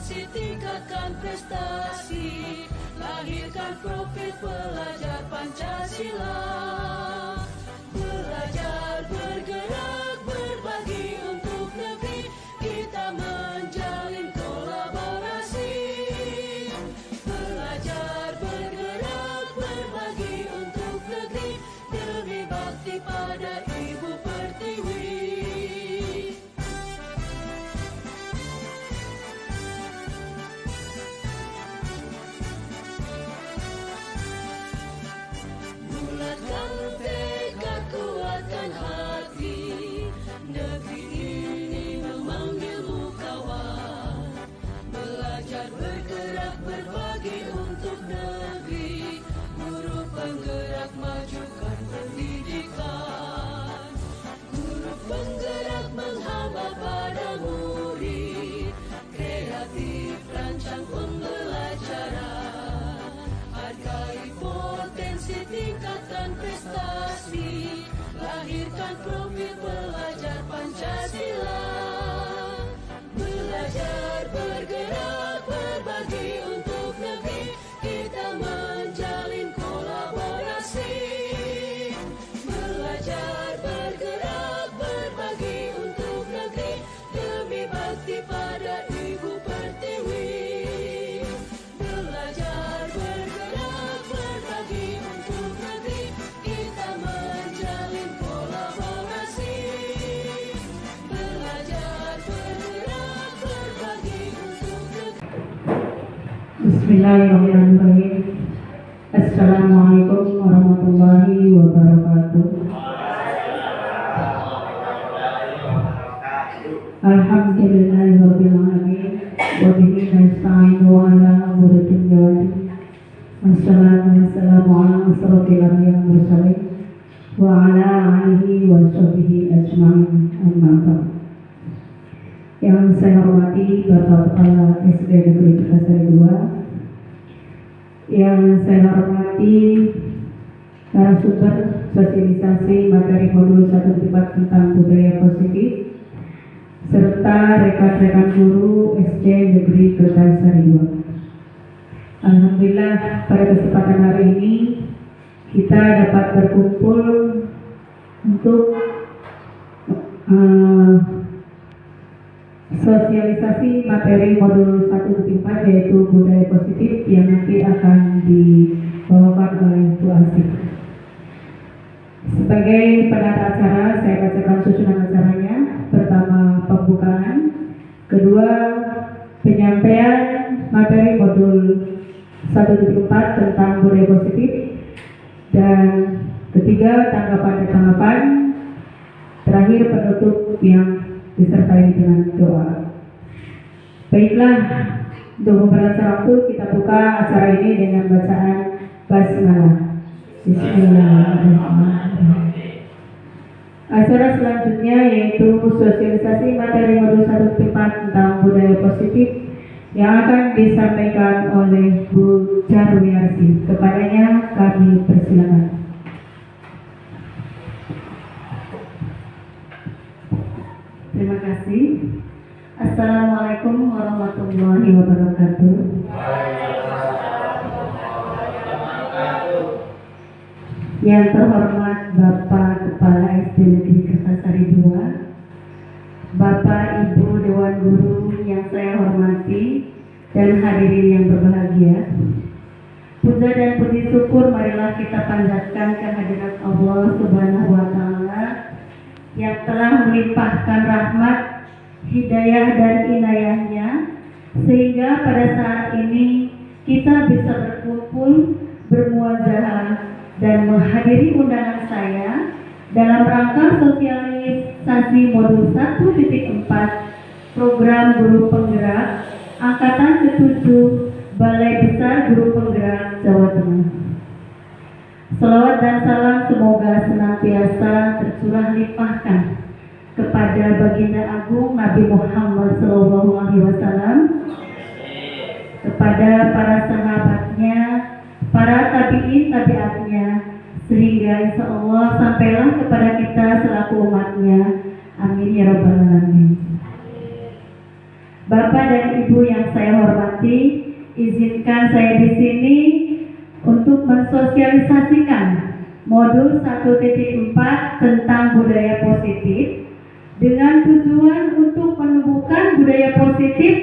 kompetensi, tingkatkan prestasi, lahirkan profil pelajar Pancasila. Belajar, bergerak, berbagi untuk negeri, kita menjalin kolaborasi. Belajar, bergerak, berbagi untuk negeri, demi bakti pada Ibu Pertiwi. Bulatkan tekad, kuatkan hati, negeri ini memanggilmu kawan. Belajar, bergerak, berbagi untuk negeri, guru penggerak, majukan pendidikan. Guru penggerak menghamba pada murid, kreatif rancang pembelajaran. Hargai potensi, tingkatkan prestasi, lahirkan profil pelajar Pancasila. Belajar, bergerak, berbagi untuk negeri, kita menjalin kolaborasi. Belajar, bergerak, berbagi untuk negeri, demi bakti pada Ibu Pertiwi. Belajar, bergerak, berbagi untuk negeri, kita menjalin kolaborasi. Belajar, bergerak, berbagi untuk negeri. Bismillahirrahmanirrahim. Assalamualaikum warahmatullahi wabarakatuh. Alhamdulillahirabbil alamin wa bihi nasta'inu ala umuri dunya wa din. Wassalatu wassalamu ala asyrofil anbiya'i wal mursalin wa ala alihi wa sahbihi ajma'in. Amma ba'd. Yang saya hormati Bapak Kepala SD Negeri Kertasari II, yang saya hormati narasumber sosialisasi materi modul 1-4 tentang budaya positif, serta rekan-rekan guru SD Negeri Kertasari II. Alhamdulillah, pada kesempatan hari ini kita dapat berkumpul untuk sosialisasi materi modul 1-4 yaitu budaya positif yang nanti akan dibawakan oleh Bu Asih. Sebagai penata acara, saya bacakan susunan acaranya. Pertama, pembukaan. Kedua, penyampaian materi modul 1-4 tentang budaya positif. Dan ketiga, tanggapan. Terakhir, penutup yang disertai dengan doa. Baiklah, untuk mempelancar waktu, kita buka acara ini dengan bacaan basmalah. Bismillahirrahmanirrahim. Acara selanjutnya yaitu sosialisasi materi modul 1-4 tentang budaya positif yang akan disampaikan oleh Bu Jarwiyarsi. Kepadanya kami persilakan. Terima kasih. Assalamualaikum warahmatullahi wabarakatuh. Yang terhormat Bapak Kepala SD Negeri Kertasari II, Bapak Ibu Dewan Guru yang saya hormati, dan hadirin yang berbahagia. Puja dan puji syukur marilah kita panjatkan kehadirat Allah Subhanahu wa Ta'ala yang telah melimpahkan rahmat, hidayah dan inayahnya, sehingga pada saat ini kita bisa berkumpul, bermuajahah, dan menghadiri undangan saya dalam rangka sosialisasi modul 1.4 program Guru Penggerak Angkatan ke-7 Balai Besar Guru Penggerak Jawa Tengah. Selawat dan salam semoga senantiasa tercurah limpahkan kepada Baginda Agung Nabi Muhammad SAW, kepada para sahabatnya, para tabi'in tabi'atnya, sehingga insya Allah sampailah kepada kita selaku umatnya. Amin ya rabbal alamin. Bapak dan Ibu yang saya hormati, izinkan saya di sini untuk mensosialisasikan modul 1.4 tentang budaya positif dengan tujuan untuk menumbuhkan budaya positif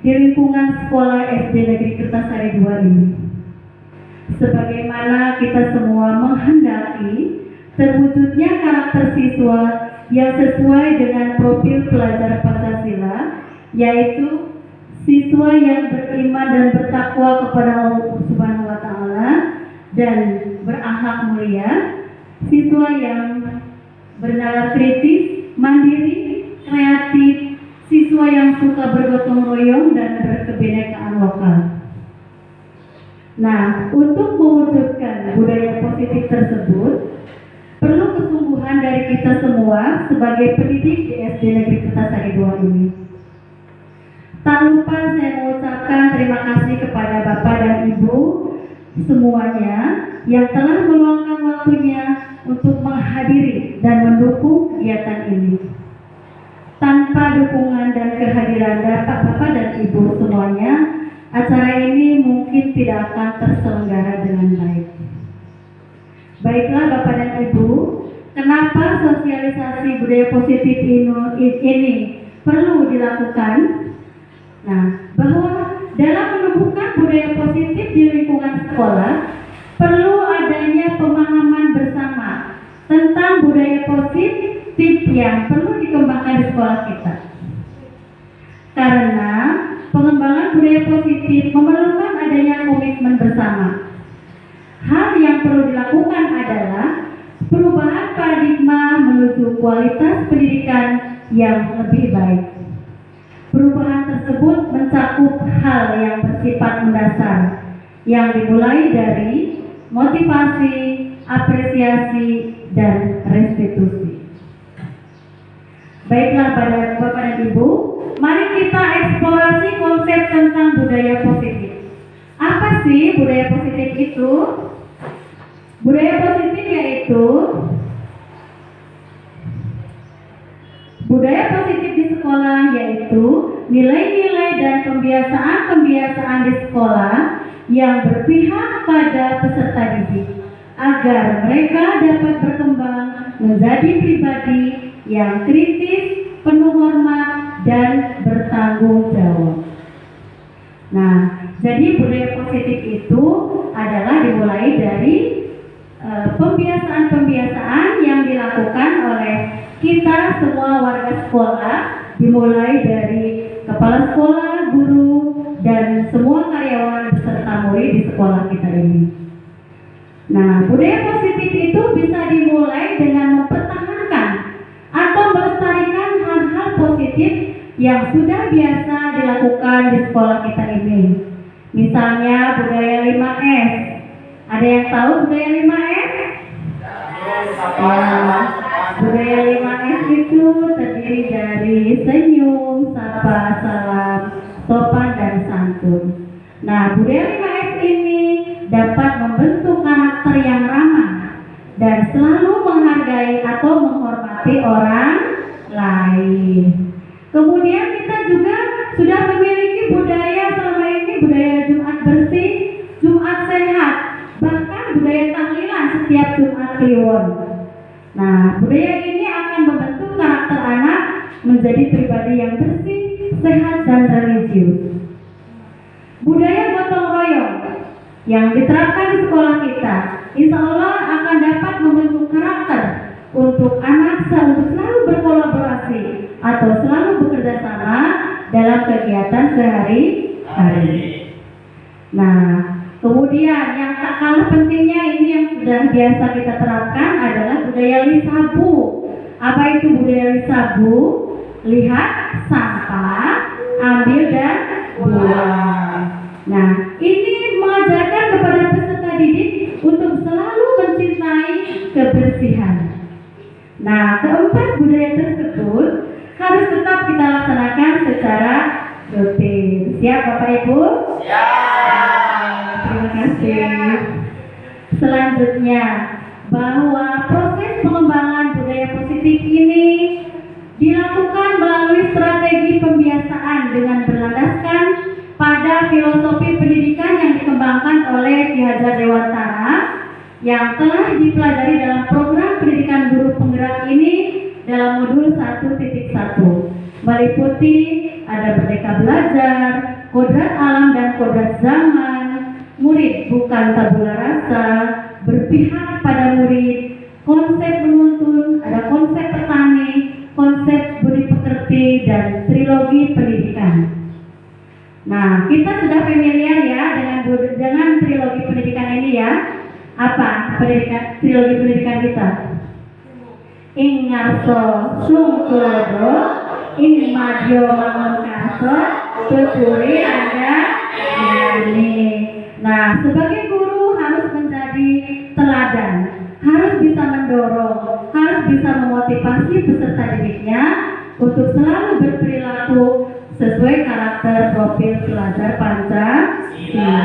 di lingkungan sekolah SD Negeri Kertasari 2 ini. Sebagaimana kita semua menghendaki terwujudnya karakter siswa yang sesuai dengan profil pelajar Pancasila, yaitu siswa yang beriman dan bertakwa kepada Allah Subhanahu wa Ta'ala dan berakhlak mulia, siswa yang bernalar kritis, mandiri, kreatif, siswa yang suka bergotong royong dan berkebinekaan lokal. Nah, untuk mewujudkan budaya positif tersebut, perlu kesungguhan dari kita semua sebagai pendidik di SD Negeri Kertasari 2 ini. Tak lupa saya mengucapkan terima kasih kepada Bapak dan Ibu semuanya yang telah meluangkan waktunya untuk menghadiri dan mendukung kegiatan ini. Tanpa dukungan dan kehadiran Bapak dan Ibu semuanya, acara ini mungkin tidak akan terselenggara dengan baik. Baiklah Bapak dan Ibu, kenapa sosialisasi budaya positif ini perlu dilakukan? Nah, bahwa dalam menumbuhkan budaya positif di lingkungan sekolah, perlu adanya pemahaman bersama tentang budaya positif yang perlu dikembangkan di sekolah kita. Karena pengembangan budaya positif memerlukan adanya komitmen bersama. Hal yang perlu dilakukan adalah perubahan paradigma menuju kualitas pendidikan yang lebih baik. Perubahan tersebut mencakup hal yang bersifat mendasar, yang dimulai dari motivasi, apresiasi, dan restitusi. Baiklah Bapak dan Ibu, mari kita eksplorasi konsep tentang budaya positif. Apa sih budaya positif itu? Budaya positif yaitu budaya positif di sekolah, yaitu nilai-nilai dan kebiasaan-kebiasaan di sekolah yang berpihak pada peserta didik agar mereka dapat berkembang menjadi pribadi yang kritis, penuh hormat, dan bertanggung jawab. Nah, jadi budaya positif itu adalah dimulai dari pembiasaan-pembiasaan yang dilakukan oleh kita semua warga sekolah, dimulai dari kepala sekolah, guru, dan semua karyawan beserta murid di sekolah kita ini. Nah, budaya positif itu bisa dimulai dengan mempertahankan atau melestarikan hal-hal positif yang sudah biasa dilakukan di sekolah kita ini. Misalnya budaya 5S. Ada yang tahu budaya 5S? Nah, budaya 5S itu terdiri dari senyum, sapa, salam, sopan, dan santun. Nah, budaya 5S ini dapat membentuk karakter yang ramah dan selalu menghargai atau menghormati orang lain. Kemudian kita juga sudah memiliki budaya selama ini, budaya Jumat bersih, Jumat sehat, bahkan budaya tahlilan setiap Jumat Kliwon. Nah, budaya ini akan membentuk karakter anak menjadi pribadi yang bersih, sehat, dan religius. Budaya gotong royong yang diterapkan di sekolah kita, insya Allah akan dapat membentuk karakter untuk anak untuk selalu berkolaborasi atau selalu bekerja sama dalam kegiatan sehari-hari. Nah, kemudian yang tak kalah pentingnya ini yang sudah biasa kita terapkan adalah budaya lisabu. Apa itu budaya lisabu? Lihat sampah, ambil dan buang. Nah, ini mengajarkan kepada peserta didik untuk selalu mencintai kebersihan. Nah, keempat budaya tersebut harus tetap kita laksanakan secara rutin. Siap Bapak Ibu? Siap. Terima kasih. Selanjutnya, bahwa proses pengembangan budaya positif ini dilakukan melalui strategi pembiasaan dengan berlandaskan pada filosofi pendidikan yang dikembangkan oleh Ki Hajar Dewantara yang telah dipelajari dalam program pendidikan guru penggerak ini dalam modul 1.1, meliputi ada Merdeka Belajar, Kodrat Alam dan Kodrat Zaman, murid bukan tabula rasa, berpihak pada murid, konsep menuntun, ada konsep petani, konsep budi pekerti, dan trilogi pendidikan. Nah, kita sudah familiar ya dengan trilogi pendidikan ini ya. Apa trilogi pendidikan kita? Ing ngarso sungkodo, ing madyo mangunkaso, tuturi ada yani. Nah, sebagai guru harus menjadi teladan, harus bisa mendorong, harus bisa memotivasi peserta didiknya untuk selalu berperilaku sesuai karakter profil pelajar Pancasila.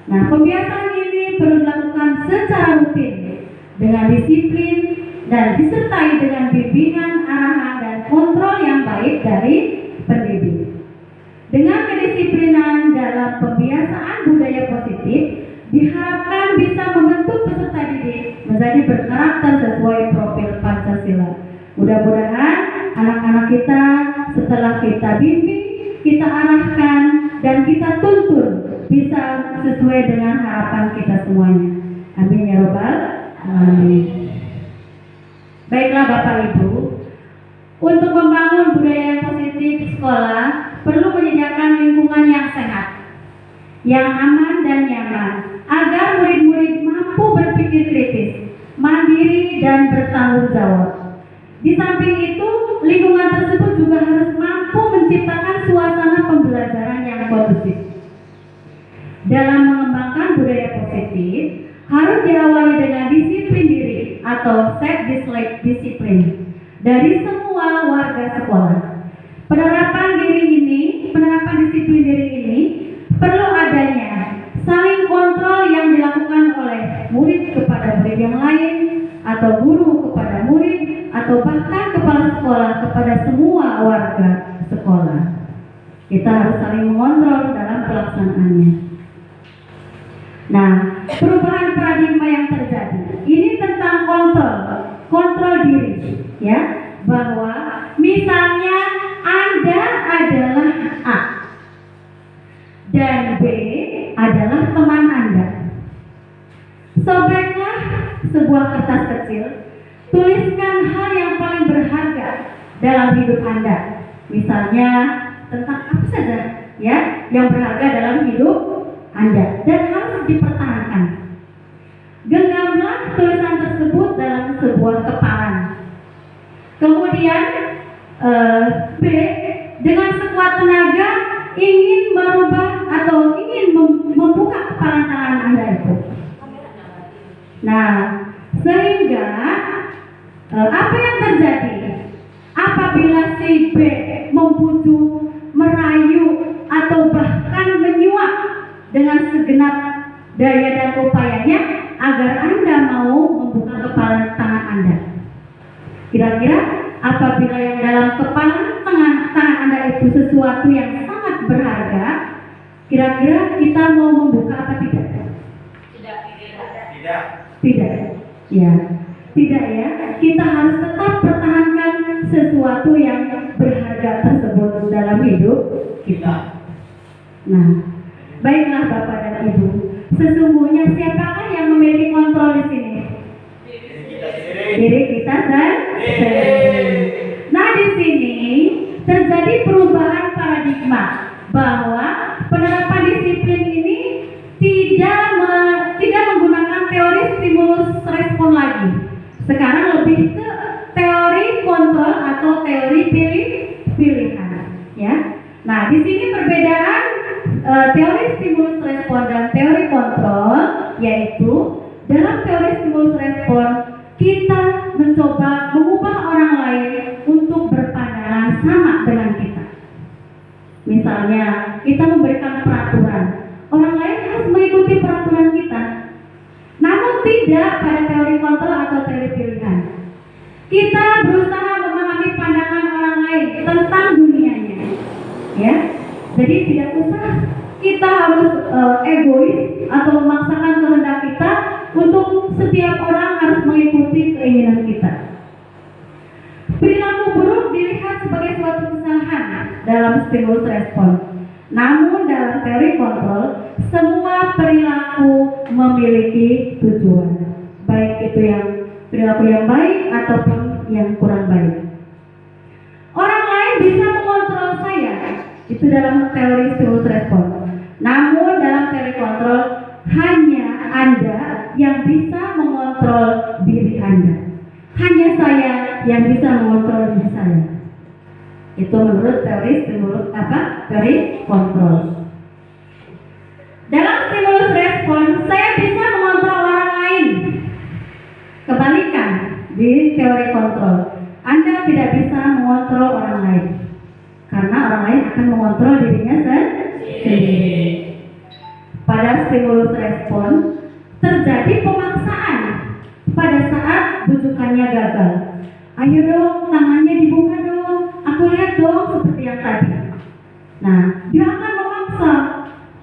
Nah, pembiasaan ini perlu dilakukan secara rutin dengan disiplin dan disertai dengan bimbingan, arahan, dan kontrol yang baik dari pendidik. Dengan kedisiplinan dalam pembiasaan budaya positif, diharapkan bisa membentuk peserta didik menjadi berkarakter sesuai profil Pancasila. Mudah-mudahan anak-anak kita setelah kita bimbing, kita arahkan, dan kita tuntun bisa sesuai dengan harapan kita semuanya. Amin ya robbal alamin. Baiklah Bapak Ibu, untuk membangun budaya yang positif di sekolah perlu menyediakan lingkungan yang sehat, yang aman dan nyaman, agar murid-murid mampu berpikir kritis, mandiri dan bertanggung jawab. Di samping itu, lingkungan tersebut juga harus mampu menciptakan suasana pembelajaran yang kondusif. Dalam mengembangkan budaya positif, harus diawali dengan disiplin diri atau self-discipline dari semua warga sekolah. Penerapan disiplin diri ini perlu adanya saling kontrol yang dilakukan oleh murid kepada murid yang lain, atau guru kepada murid, atau bahkan kepala sekolah kepada semua warga sekolah. Kita harus saling mengontrol dalam pelaksanaannya. Nah, perubahan paradigma yang terjadi ini tentang kontrol diri, ya, bahwa misalnya Anda adalah A dan B adalah teman Anda. Sobeklah sebuah kertas kecil, tuliskan hal yang paling berharga dalam hidup Anda. Misalnya tentang apa saja ya yang berharga dalam hidup Anda dan harus dipertahankan. Genggamlah tulisan tersebut dalam sebuah kepalan. Kemudian B dengan sekuat tenaga ingin merubah atau ingin membuka kepalan tangan Anda itu. Nah, sehingga apa yang terjadi apabila si B membujuk, merayu, atau bahkan menyuap dengan segenap daya dan upayanya agar Anda mau membuka kepalan tangan Anda. Kira-kira apabila yang dalam kepalan tangan Anda itu sesuatu yang sangat berharga, kira-kira kita mau membuka apa tidak? Tidak. Ya. Tidak ya. Kita harus tetap pertahankan sesuatu yang berharga tersebut dalam hidup kita. Nah, baiklah Bapak dan Ibu, sesungguhnya siapakah yang memiliki kontrol di sini? Diri kita sendiri. Nah, di sini terjadi perubahan paradigma bahwa penerapan disiplin ini tidak menggunakan teori stimulus respon lagi. Sekarang lebih ke teori kontrol atau teori pilihan, ya. Nah, di sini perbedaan teori stimulus respon dan teori kontrol, yaitu dalam teori stimulus respon kita mencoba mengubah orang lain untuk berpandangan sama dengan kita. Misalnya, kita memberikan peraturan, orang lain harus mengikuti peraturan kita. Namun tidak pada teori kontrol atau teori pilihan. Kita berusaha memahami pandangan ya. Jadi tidak usah kita harus egois atau memaksakan kehendak kita untuk setiap orang harus mengikuti keinginan kita. Perilaku buruk dilihat sebagai suatu kesalahan dalam stimulus respon. Namun dalam teori kontrol, semua perilaku memiliki tujuan, baik itu yang perilaku yang baik ataupun yang kurang baik. Orang lain bisa mengontrol saya, itu dalam teori stimulus respon. Namun dalam teori kontrol, hanya Anda yang bisa mengontrol diri Anda. Hanya saya yang bisa mengontrol diri saya. Itu menurut teori stimulus teori kontrol. Dalam stimulus respon, saya bisa mengontrol orang lain. Kebalikan di teori kontrol, Anda tidak bisa mengontrol orang lain, karena orang lain akan mengontrol dirinya sendiri. Pada stimulus respon terjadi pemaksaan pada saat bujukannya gagal. Ayo dong, tangannya dibuka dong, aku lihat dong, seperti yang tadi. Nah, dia akan memaksa,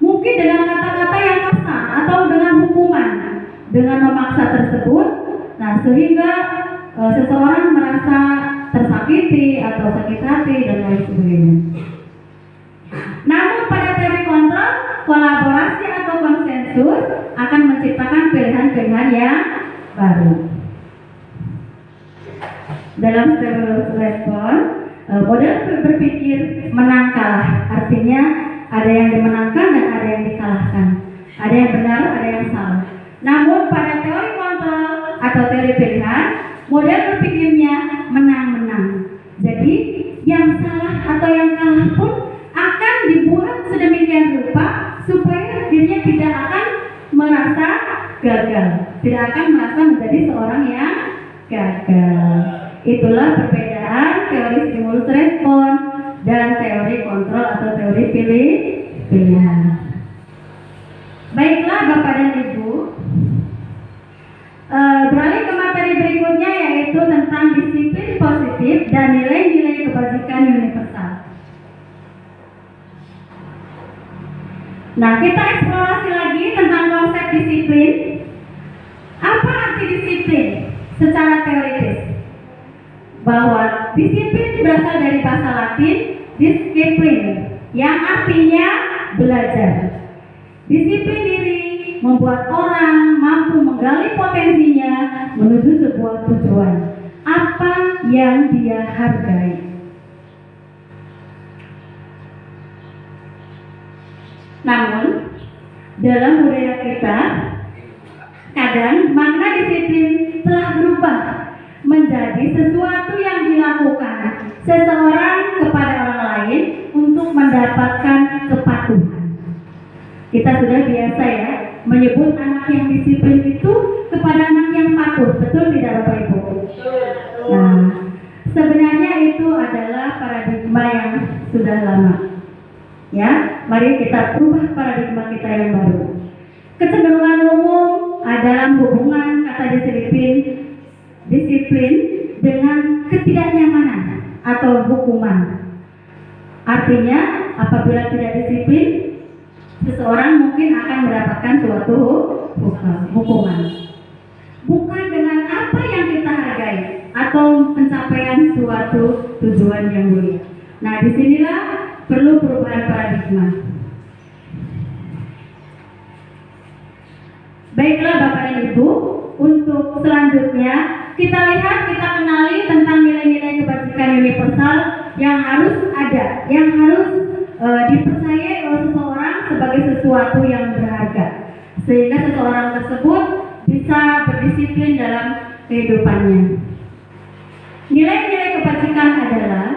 mungkin dengan kata-kata yang kasar atau dengan hukuman. Dengan memaksa tersebut, nah sehingga seseorang merasa tersakiti atau sakit hati dan lain sebagainya. Namun pada teori kontrol, kolaborasi atau konsensus akan menciptakan pilihan-pilihan yang baru. Dalam stimulus respon, model berpikir menang kalah, artinya ada yang dimenangkan dan ada yang dikalahkan, ada yang benar, ada yang salah. Namun pada teori kontrol atau teori pilihan, model berpikirnya menang-menang. Jadi yang salah atau yang kalah pun akan dibuat sedemikian rupa supaya dirinya tidak akan merasa gagal, tidak akan merasa menjadi seorang yang gagal. Itulah perbedaan teori stimulus respon dan teori kontrol atau teori pilihan. Baiklah Bapak dan Ibu, beralih ke materi berikutnya, yaitu tentang disiplin positif dan nilai-nilai kebajikan universal. Nah, kita eksplorasi lagi tentang konsep disiplin. Apa arti disiplin secara teoritis? Bahwa disiplin berasal dari bahasa Latin disciplin, yang artinya belajar. Disiplin diri membuat orang mampu menggali potensinya menuju sebuah tujuan, apa yang dia hargai. Namun dalam budaya kita, kadang makna disiplin telah berubah menjadi sesuatu yang dilakukan seseorang kepada orang lain untuk mendapatkan kepatuhan. Kita sudah biasa ya menyebut anak yang disiplin itu kepada anak yang patuh, betul tidak Bapak Ibu? Nah, sebenarnya itu adalah paradigma yang sudah lama. Ya, mari kita ubah paradigma kita yang baru. Kecenderungan umum dalam hubungan kata disiplin dengan ketidaknyamanan atau hukuman. Artinya, apabila tidak disiplin, seseorang mungkin akan mendapatkan suatu hukuman. Bukan dengan apa yang kita hargai atau pencapaian suatu tujuan yang mulia. Nah, disinilah perlu perubahan paradigma. Baiklah Bapak dan Ibu, untuk selanjutnya kita lihat, kita kenali tentang nilai-nilai kebajikan universal yang harus ada, yang harus dipercayai oleh seseorang sebagai sesuatu yang berharga, sehingga seseorang tersebut bisa berdisiplin dalam kehidupannya. Nilai-nilai kebajikan adalah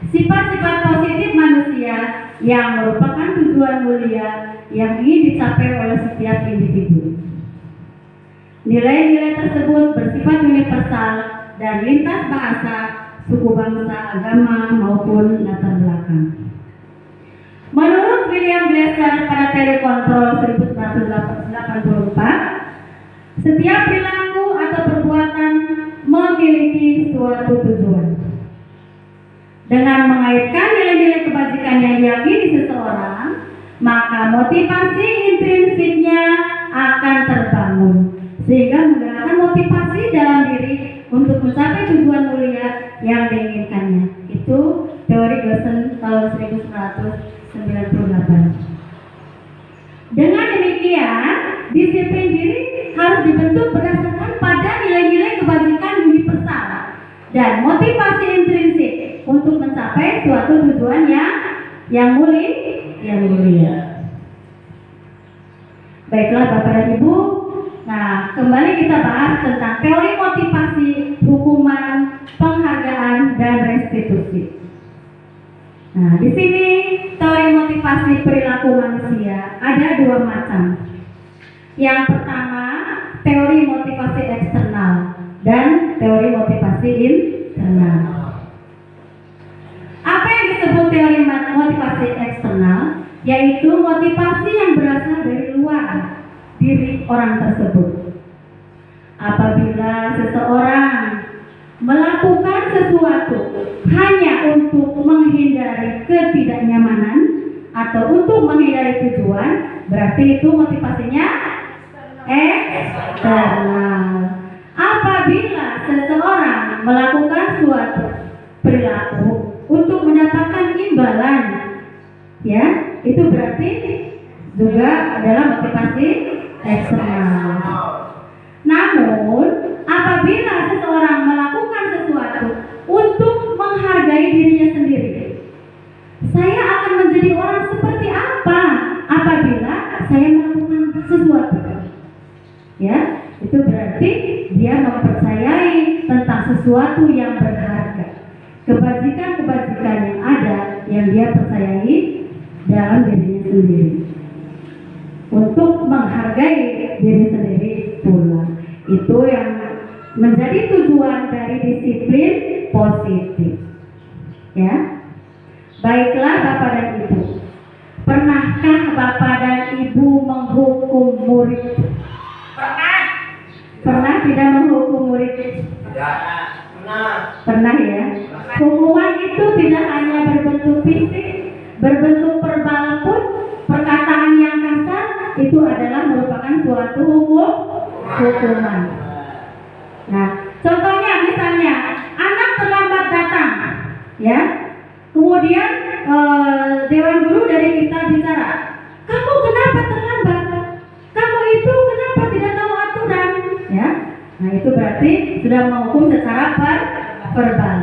sifat-sifat positif manusia yang merupakan tujuan mulia yang ingin dicapai oleh setiap individu. Nilai-nilai tersebut bersifat universal dan lintas bahasa, suku bangsa, agama maupun latar belakang. Menurut William Glasser pada teori kontrol 1984, setiap perilaku atau perbuatan memiliki suatu tujuan. Dengan mengaitkan nilai-nilai kebajikan kebajikan yang diyakini seseorang, maka motivasi intrinsiknya akan terbangun sehingga menggerakkan motivasi dalam diri untuk mencapai tujuan mulia yang diinginkannya. Itu teori Gosen tahun 1998. Dengan demikian, disiplin diri harus dibentuk berdasarkan pada nilai-nilai kebajikan universal dan motivasi intrinsik untuk mencapai suatu tujuan yang mulia. Baiklah Bapak dan Ibu, nah kembali kita bahas tentang teori motivasi, hukuman, penghargaan, dan restitusi. Nah, di sini teori motivasi perilaku manusia ada dua macam. Yang pertama, teori motivasi eksternal dan teori motivasi internal. Apa yang disebut teori motivasi eksternal? Yaitu motivasi yang berasal dari luar diri orang tersebut. Apabila seseorang melakukan sesuatu hanya untuk menghindari ketidaknyamanan atau untuk menghindari tujuan, berarti itu motivasinya eksternal. Apabila seseorang melakukan suatu perilaku untuk mendapatkan imbalan, ya, itu berarti juga adalah motivasi eksternal. Namun, apabila seseorang melakukan sesuatu untuk menghargai dirinya sendiri, saya akan menjadi orang seperti apa apabila saya melakukan sesuatu, ya, itu berarti dia mempercayai tentang sesuatu yang berharga, kebajikan-kebajikan yang ada yang dia percayai dalam dirinya sendiri, untuk menghargai diri sendiri pula. Itu yang menjadi tujuan dari disiplin positif, ya. Baiklah Bapak dan Ibu, pernahkah Bapak dan Ibu menghukum murid? Pernah tidak menghukum murid? Pernah ya. Hukuman itu tidak hanya berbentuk fisik, berbentuk verbal pun, perkataan yang kasar itu adalah merupakan suatu hukuman. Nah, contohnya misalnya anak terlambat datang, ya. Kemudian dewan guru dari kita bicara, kamu kenapa terlambat? Kamu itu kenapa tidak tahu aturan? Ya, nah itu berarti sudah menghukum secara verbal.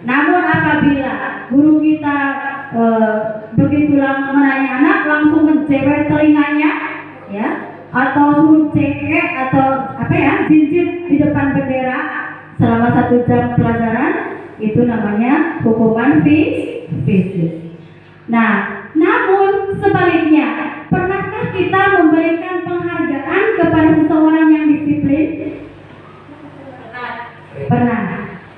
Namun apabila guru kita begitu menanya anak langsung mencewer telinganya, ya, atau suruh cekek atau apa ya, jinjit di depan bendera selama 1 jam pelajaran, itu namanya hukuman fisik. Nah, namun sebaliknya, pernahkah kita memberikan penghargaan kepada seseorang yang disiplin? Pernah.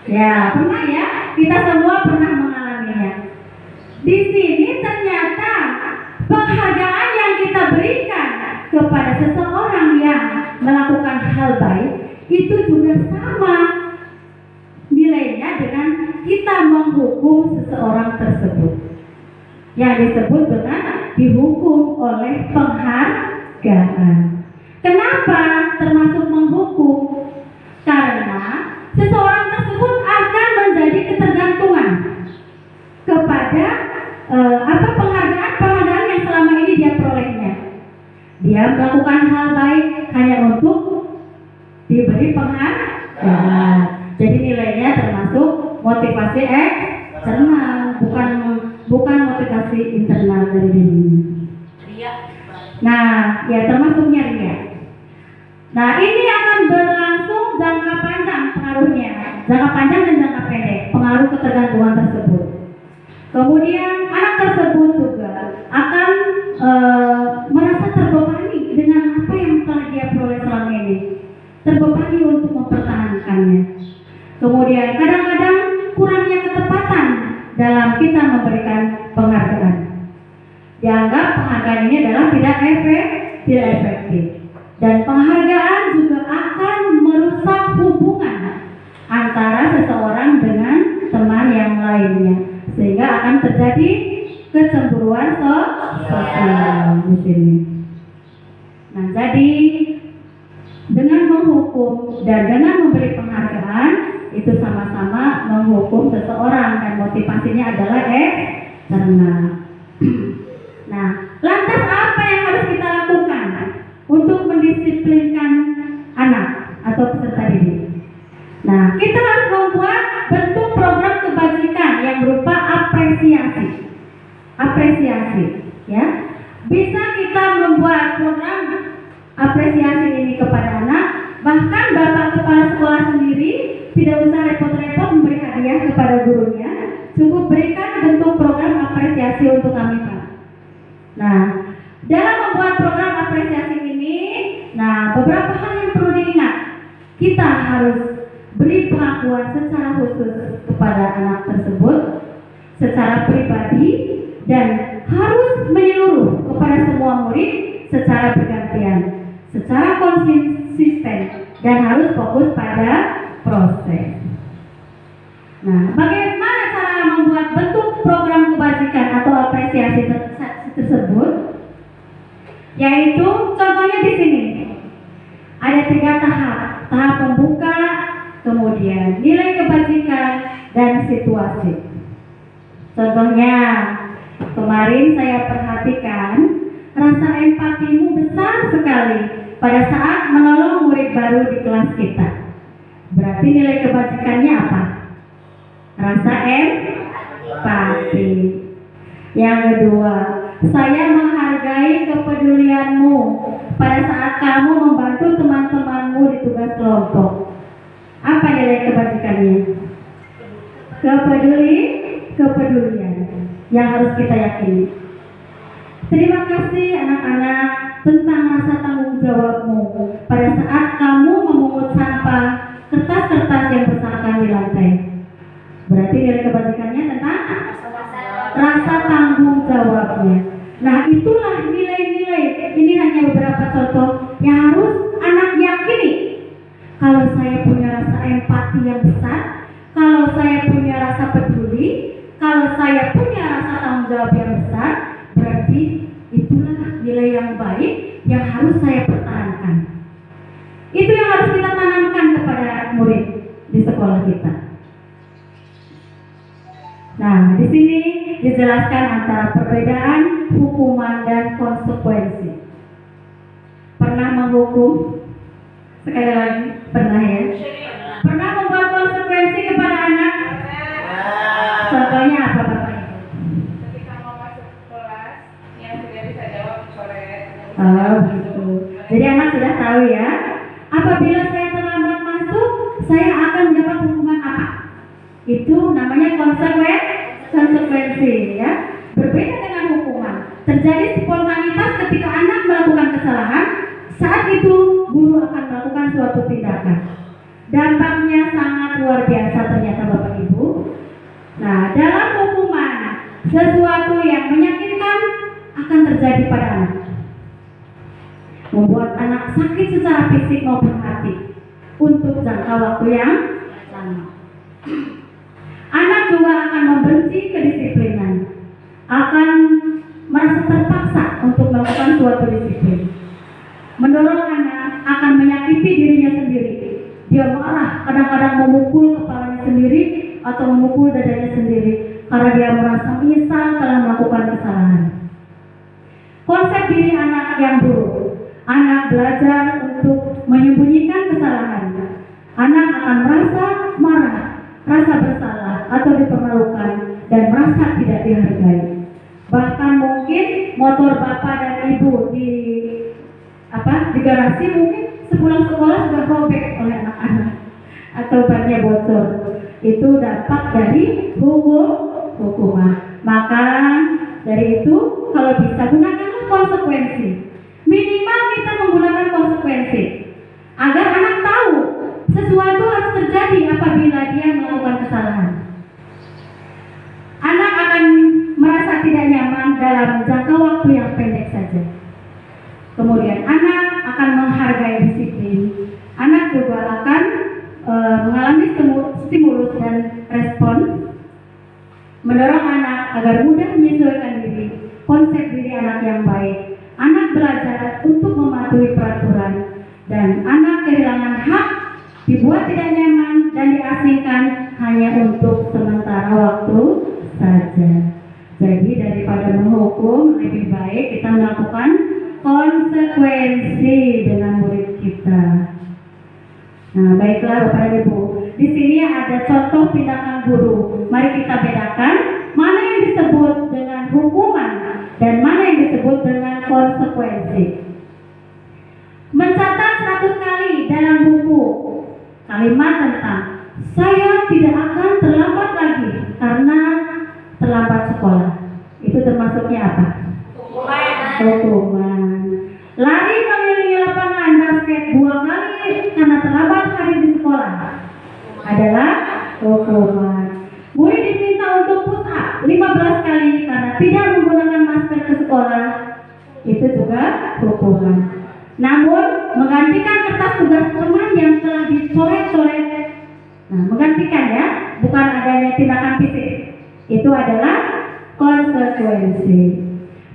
Ya, pernah ya. Kita semua pernah mengalaminya. Di sini ternyata penghargaan yang kita berikan kepada seseorang yang melakukan hal baik itu juga sama nilainya dengan kita menghukum seseorang tersebut, yang disebut dengan dihukum oleh penghargaan. Kenapa termasuk menghukum? Karena seseorang tersebut akan menjadi ketergantungan kepada penghargaan yang selama ini dia perolehnya. Dia melakukan hal baik hanya untuk diberi penghargaan. Jadi nilainya termasuk motivasi eksternal, bukan motivasi internal dari dirinya. Nah, ya termasuknya ria. Nah, ini akan berlangsung jangka panjang pengaruhnya, jangka panjang dan jangka pendek, pengaruh ketergantungan tersebut. Kemudian anak tersebut juga akan merasa terbebani dengan apa yang telah dia peroleh selama ini, terbebani untuk mempertahankannya. Kemudian kadang-kadang kurangnya ketepatan dalam kita memberikan penghargaan. Dianggap penghargaan ini adalah tidak efektif. Dan penghargaan juga akan merusak hubungan antara seseorang dengan teman yang lainnya, sehingga akan terjadi kecemburuan sosial di sini. Nah, jadi dengan menghukum dan dengan memberi penghargaan itu sama-sama menghukum seseorang dan motivasinya adalah eksternal. Nah, lantas apa yang harus kita lakukan untuk mendisiplinkan anak atau peserta didik? Nah, kita harus membuat bentuk program kebajikan yang berupa apresiasi, ya. Bisa kita membuat program apresiasi ini kepada anak, bahkan bapak kepala sekolah sendiri tidak usah repot-repot memberi hadiah kepada gurunya, cukup berikan bentuk program apresiasi untuk kami, Pak. Nah, dalam membuat program apresiasi ini, nah beberapa hal yang perlu diingat. Kita harus beri pengakuan secara khusus kepada anak tersebut secara pribadi dan harus menyeluruh kepada semua murid secara bergantian, secara konsisten dan harus fokus pada proses. Nah, bagaimana cara membuat bentuk program kebajikan atau apresiasi tersebut? Yaitu contohnya di sini ada 3 tahap. Tahap pembuka, kemudian nilai kebajikan dan situasi. Contohnya, kemarin saya perhatikan rasa empatimu besar sekali pada saat menolong murid baru di kelas kita. Berarti nilai kebajikannya apa? Rasa empati. Yang kedua, saya menghargai kepedulianmu pada saat kamu membantu teman-temanmu di tugas kelompok. Apa nilai kebajikannya? Kepedulian yang harus kita yakini. Terima kasih anak-anak tentang rasa tanggung jawabmu pada saat kamu memungut sampah kertas-kertas yang berserakan di lantai. Berarti nilai kebajikannya tentang rasa tanggung jawabnya. Nah, itulah nilai-nilai. Ini hanya beberapa contoh yang harus anak yakini. Kalau saya punya rasa empati yang besar, kalau saya punya rasa peduli, kalau saya punya rasa tanggung jawab yang besar, berarti itulah nilai yang baik yang harus saya pertahankan. Itu yang harus kita tanamkan kepada murid di sekolah kita. Nah, di sini dijelaskan antara perbedaan hukuman dan konsekuensi. Pernah menghukum? Sekali lagi, pernah ya? Pernah membuat konsekuensi kepada anak? Contohnya apa, Bapak? Ketika mau masuk kelas, yang tidak bisa jawab coret. Oh, gitu. Jadi anak sudah tahu ya. Apabila saya terlambat masuk, saya akan mendapat hukuman apa? Itu namanya konsekuensi, ya. Berbeda dengan hukuman. Terjadi spontanitas ketika anak melakukan kesalahan. Saat itu guru akan melakukan suatu tindakan. Dampaknya sangat luar biasa ternyata Bapak Ibu. Nah, dalam hukuman, sesuatu yang menyakitkan akan terjadi pada anak, membuat anak sakit secara fisik maupun hati untuk jangka waktu yang lama. Anak juga akan membenci kedisiplinan, akan merasa terpaksa untuk melakukan suatu disiplin. Mendorong anak akan menyakiti dirinya sendiri. Dia marah, kadang-kadang memukul kepalanya sendiri atau memukul dadanya sendiri karena dia merasa menyesal telah melakukan kesalahan. Konsep diri anak yang buruk. Anak belajar untuk menyembunyikan kesalahan. Anak akan merasa marah, rasa bersalah atau dipermalukan dan merasa tidak dihargai. Bahkan mungkin motor bapak dan ibu di garasi mungkin sepulang sekolah sudah robek oleh anak-anak atau bannya bocor. Itu dampak dari hukuman. Maka dari itu kalau bisa gunakanlah konsekuensi. Minimal kita menggunakan konsekuensi agar anak tahu sesuatu harus terjadi apabila dia melakukan kesalahan. Anak akan merasa tidak nyaman dalam jangka waktu yang pendek saja. Kemudian anak akan menghargai disiplin. Anak juga akan mengalami stimulus dan respon, mendorong anak agar mudah menyesuaikan diri, konsep diri anak yang baik. Anak belajar untuk mematuhi peraturan dan anak kehilangan hak dibuat tidak nyaman dan diasingkan hanya untuk sementara waktu saja. Jadi daripada menghukum, lebih baik kita melakukan konsekuensi dengan murid kita. Nah, baiklah Bapak dan Ibu. Di sini ada contoh tindakan guru. Mari kita bedakan mana yang disebut dengan hukuman dan mana yang disebut dengan konsekuensi. Mencatat 100 kali dalam buku kalimat tentang saya tidak akan terlambat lagi karena terlambat sekolah. Itu termasuknya apa? Hukuman. Lari mengelilingi lapangan basket 2 kali karena terlambat hari di sekolah adalah hukuman. Murid diminta untuk push up 15 kali karena tidak menggunakan masker ke sekolah. Itu juga hukuman. Namun menggantikan kertas tugas teman yang telah dicoret-coret, nah menggantikan ya, bukan adanya tindakan fisik, itu adalah konsekuensi.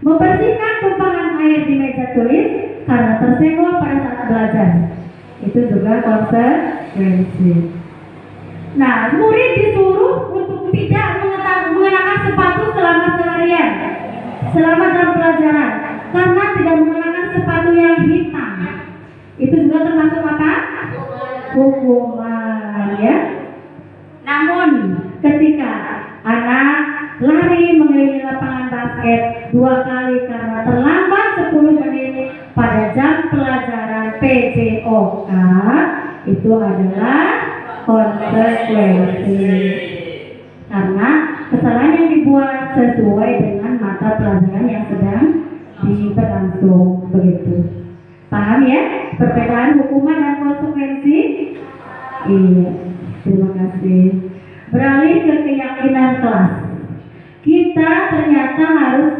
Membersihkan tumpahan air di meja tulis karena tersenggol pada saat belajar, itu juga konsekuensi. Nah, murid disuruh untuk tidak mengenakan sepatu selama seharian, selama dalam pelajaran, karena tidak mengenakan sepatu yang hitam. Itu juga termasuk apa? Hukuman, ya. Namun ketika anak lari mengelilingi lapangan basket 2 kali karena terlambat 10 menit pada jam pelajaran PJOK, itu adalah konsekuensi. Karena kesalahan yang dibuat sesuai dengan mata pelajaran yang sedang berlangsung, begitu. Paham ya perbedaan hukuman dan konsekuensi? Iya, terima kasih. Beralih ke keyakinan kelas. Kita ternyata harus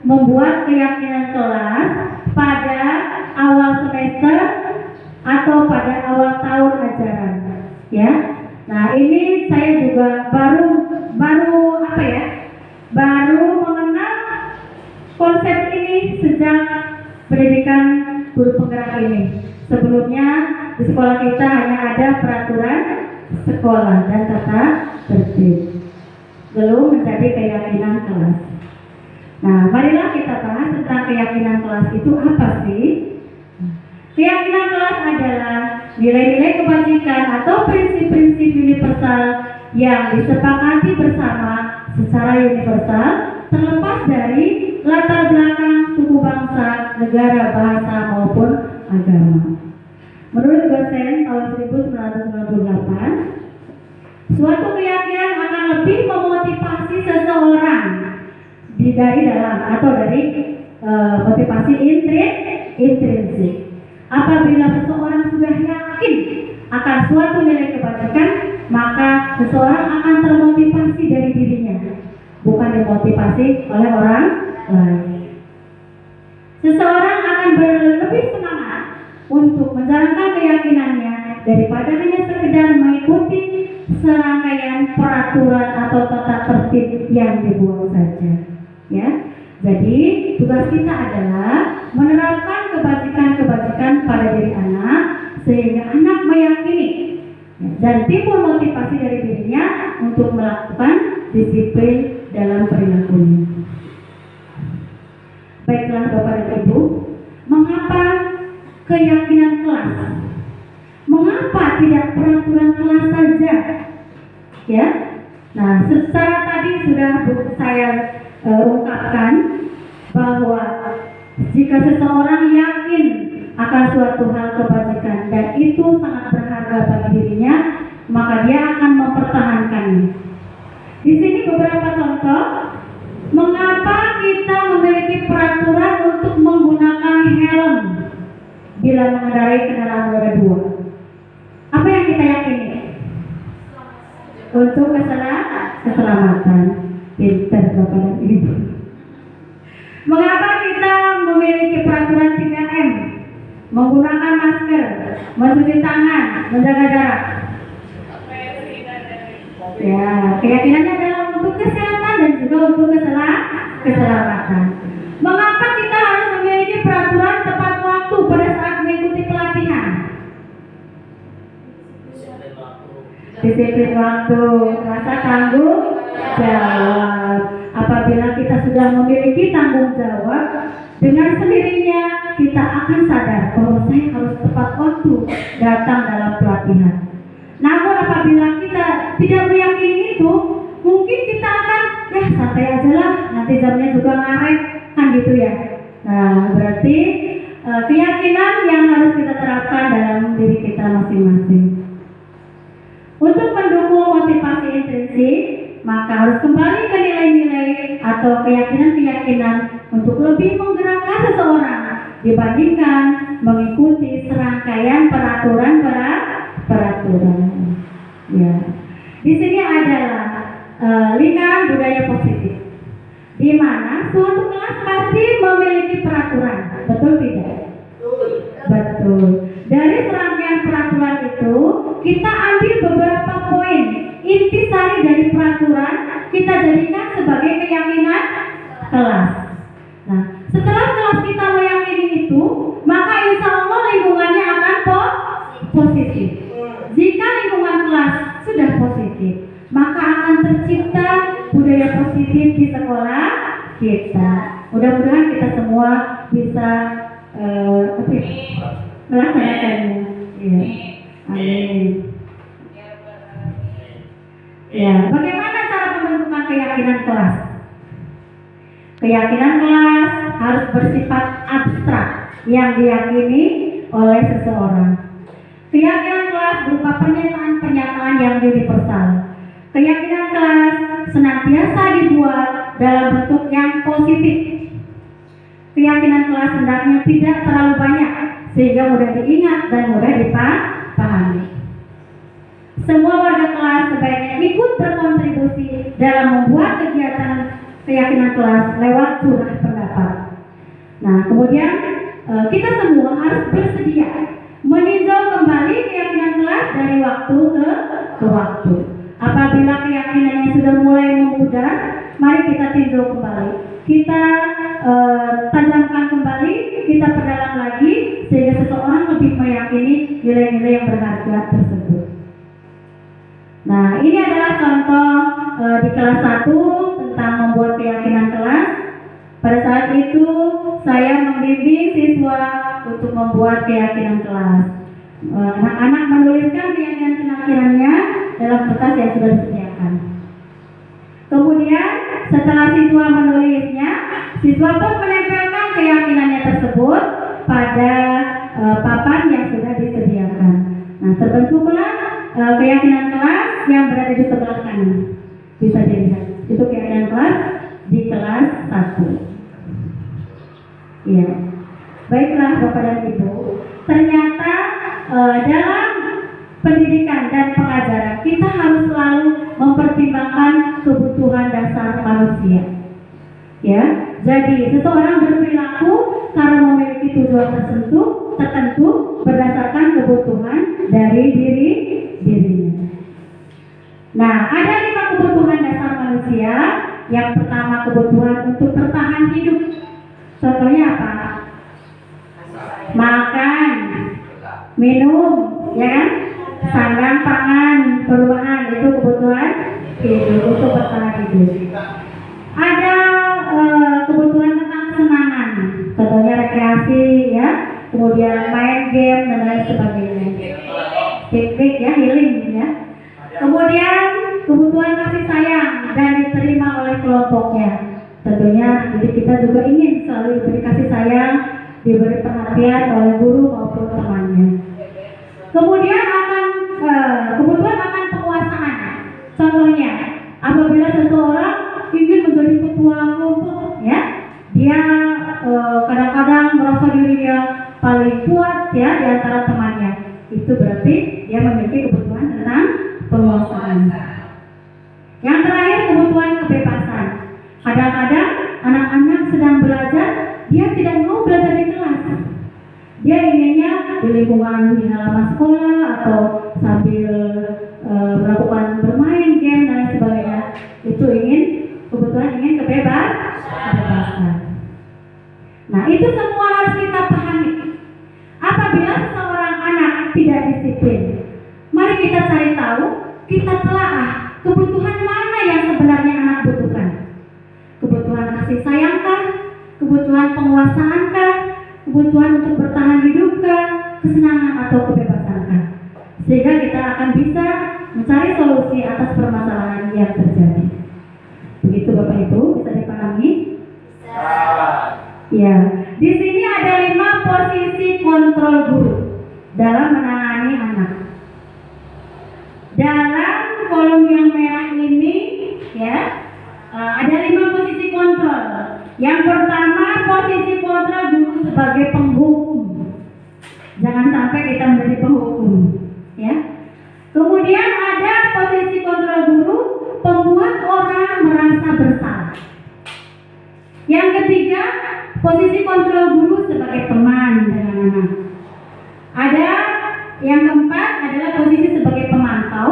membuat keyakinan kelas pada awal semester atau pada awal tahun ajaran, ya. Nah, ini saya juga baru apa ya? Baru mengenal konsep ini sejak pendidikan guru penggerak ini. Sebelumnya di sekolah kita hanya ada peraturan sekolah dan tata tertib, belum menjadi keyakinan kelas. Nah, marilah kita bahas tentang keyakinan kelas itu apa sih? Keyakinan kelas adalah nilai-nilai kebajikan atau prinsip-prinsip universal yang disepakati bersama secara universal, terlepas dari latar belakang suku bangsa, negara, bahasa maupun agama. Menurut Gosen tahun 1998, suatu keyakinan akan lebih memotivasi seseorang dari dalam atau dari motivasi intrinsik. Apabila seseorang sudah yakin akan suatu nilai kebajikan, maka seseorang akan termotivasi dari dirinya, bukan dimotivasi oleh orang lain. Seseorang akan lebih semangat untuk menjalankan keyakinannya daripada hanya sekedar mengikuti serangkaian peraturan atau tata tertib yang dibuat saja, ya. Jadi tugas kita adalah menerapkan kebajikan-kebajikan pada diri anak sehingga anak meyakini dan timbul motivasi dari dirinya untuk melakukan disiplin dalam perilakunya. Baiklah Bapak dan Ibu, mengapa keyakinan kelas? Mengapa tidak peraturan kelas saja? Ya. Nah, secara tadi sudah saya ungkapkan bahwa jika seseorang yakin akan suatu hal kebajikan dan itu sangat berharga bagi dirinya, maka dia akan mempertahankannya. Di sini beberapa contoh mengapa kita memiliki peraturan untuk menggunakan helm bila mengendarai kendaraan roda 2. Apa yang kita yakini? Untuk keselamatan. Pintar Bapak dan Ibu. Mengapa kita memiliki peraturan 3M? Menggunakan masker, mencuci tangan, menjaga jarak. Ya, keyakinannya adalah untuk kesehatan dan juga untuk keselamatan. Mengapa kita harus memiliki peraturan tepat waktu pada saat mengikuti pelatihan? Disiplin waktu, rasa tanggung jawab. Apabila kita sudah memiliki tanggung jawab, dengan sendirinya kita akan sadar bahwa saya harus tepat waktu datang dalam pelatihan. Namun apabila kita tidak meyakini itu, mungkin kita akan santai aja lah, nanti jamnya juga ngaret, kan gitu ya. Nah, berarti keyakinan yang harus kita terapkan dalam diri kita masing-masing. Untuk mendukung motivasi intrinsik, maka harus kembali ke nilai-nilai atau keyakinan-keyakinan untuk lebih menggerakkan seseorang dibandingkan mengikuti serangkaian peraturan. Ya. Di sini adalah lingkaran budaya positif, di mana suatu kelas pasti memiliki peraturan, betul tidak? Betul. Dari serangkaian peraturan itu, kita ambil beberapa poin intisari dari peraturan, kita jadikan sebagai keyakinan kelas. Nah, setelah kelas kita meyakini itu, maka insya Allah lingkungannya akan positif. Jika lingkungan kelas sudah positif, maka akan tercipta budaya positif di sekolah kita. Mudah-mudahan kita semua bisa melaksanakannya. Ya. Amin. Ya, bagaimana cara pembentukan keyakinan kelas? Keyakinan kelas harus bersifat abstrak yang diyakini oleh seseorang. Keyakinan kelas berupa pernyataan-pernyataan yang universal. Keyakinan kelas senantiasa dibuat dalam bentuk yang positif. Keyakinan kelas hendaknya tidak terlalu banyak sehingga mudah diingat dan mudah dipahami. Semua warga kelas sebaiknya ikut berkontribusi dalam membuat kegiatan keyakinan kelas lewat curah pendapat. Nah, kemudian kita semua harus bersedia meninjau kembali keyakinan kelas dari waktu ke waktu. Apabila keyakinannya sudah mulai memudar, mari kita tinjau kembali. Kita tajamkan kembali, kita perdalam lagi sehingga seseorang lebih meyakini nilai-nilai yang berharga tersebut. Nah, ini adalah contoh di kelas 1 tentang membuat keyakinan kelas. Pada saat itu saya membimbing siswa untuk membuat keyakinan kelas. Anak-anak menuliskan keyakinan-keyakinannya dalam kertas yang sudah disediakan. Kemudian setelah siswa menulisnya, siswa pun menempelkan keyakinannya tersebut pada papan yang sudah disediakan. Nah, terbentuklah keyakinan kelas yang berada di sebelah kanan. Bisa dilihat, itu keyakinan kelas di kelas 1. Ya, baiklah Bapak dan Ibu. Ternyata dalam pendidikan dan pengajaran kita harus selalu mempertimbangkan kebutuhan dasar manusia. Ya, jadi seseorang berperilaku karena memiliki tujuan tertentu berdasarkan kebutuhan dari dirinya. Nah, ada 5 kebutuhan dasar manusia. Yang pertama, kebutuhan untuk bertahan hidup. Contohnya apa? Makan, minum, ya kan? Sandang, pangan, perumahan, itu kebutuhan hidup untuk bertahan hidup. Ada kebutuhan tentang kesenangan, contohnya rekreasi, ya, kemudian main game dan lain sebagainya. Piknik, ya, healing, ya. Kemudian kebutuhan kasih sayang dan diterima oleh kelompoknya. Tentunya jadi kita juga ingin selalu diberi kasih sayang, diberi perhatian oleh guru maupun temannya. Kemudian kebutuhan akan penguasaan. Contohnya, apabila seseorang ingin menjadi ketua kelompok, ya, dia kadang-kadang merasa dirinya paling kuat, ya, di antara temannya. Itu berarti dia memiliki kebutuhan tentang penguasaan. Yang terakhir, kebutuhan kebebasan. Kadang-kadang anak-anak sedang belajar, dia tidak mau belajar di kelas. Dia inginnya di lingkungan di halaman sekolah atau sambil melakukan bermain game dan lain sebagainya. Itu kebutuhan ingin kita telaah kebutuhan mana yang sebenarnya anak butuhkan. Kebutuhan kasih sayangkah, kebutuhan penguasaankah, kebutuhan untuk bertahan hidupkah, kesenangan atau kebebasankah. Sehingga kita akan bisa mencari solusi atas permasalahan yang terjadi. Begitu Bapak Ibu, bisa dipahami? Ya, di sini ada 5 posisi kontrol guru dalam menangani anak. Dalam kolom yang merah ini, ya, ada 5 posisi kontrol. Yang pertama, posisi kontrol guru sebagai penghukum. Jangan sampai kita menjadi penghukum, ya. Kemudian ada posisi kontrol guru pembuat orang merasa bersalah. Yang ketiga, posisi kontrol guru sebagai teman dengan anak. Ada yang keempat adalah posisi sebagai pemantau.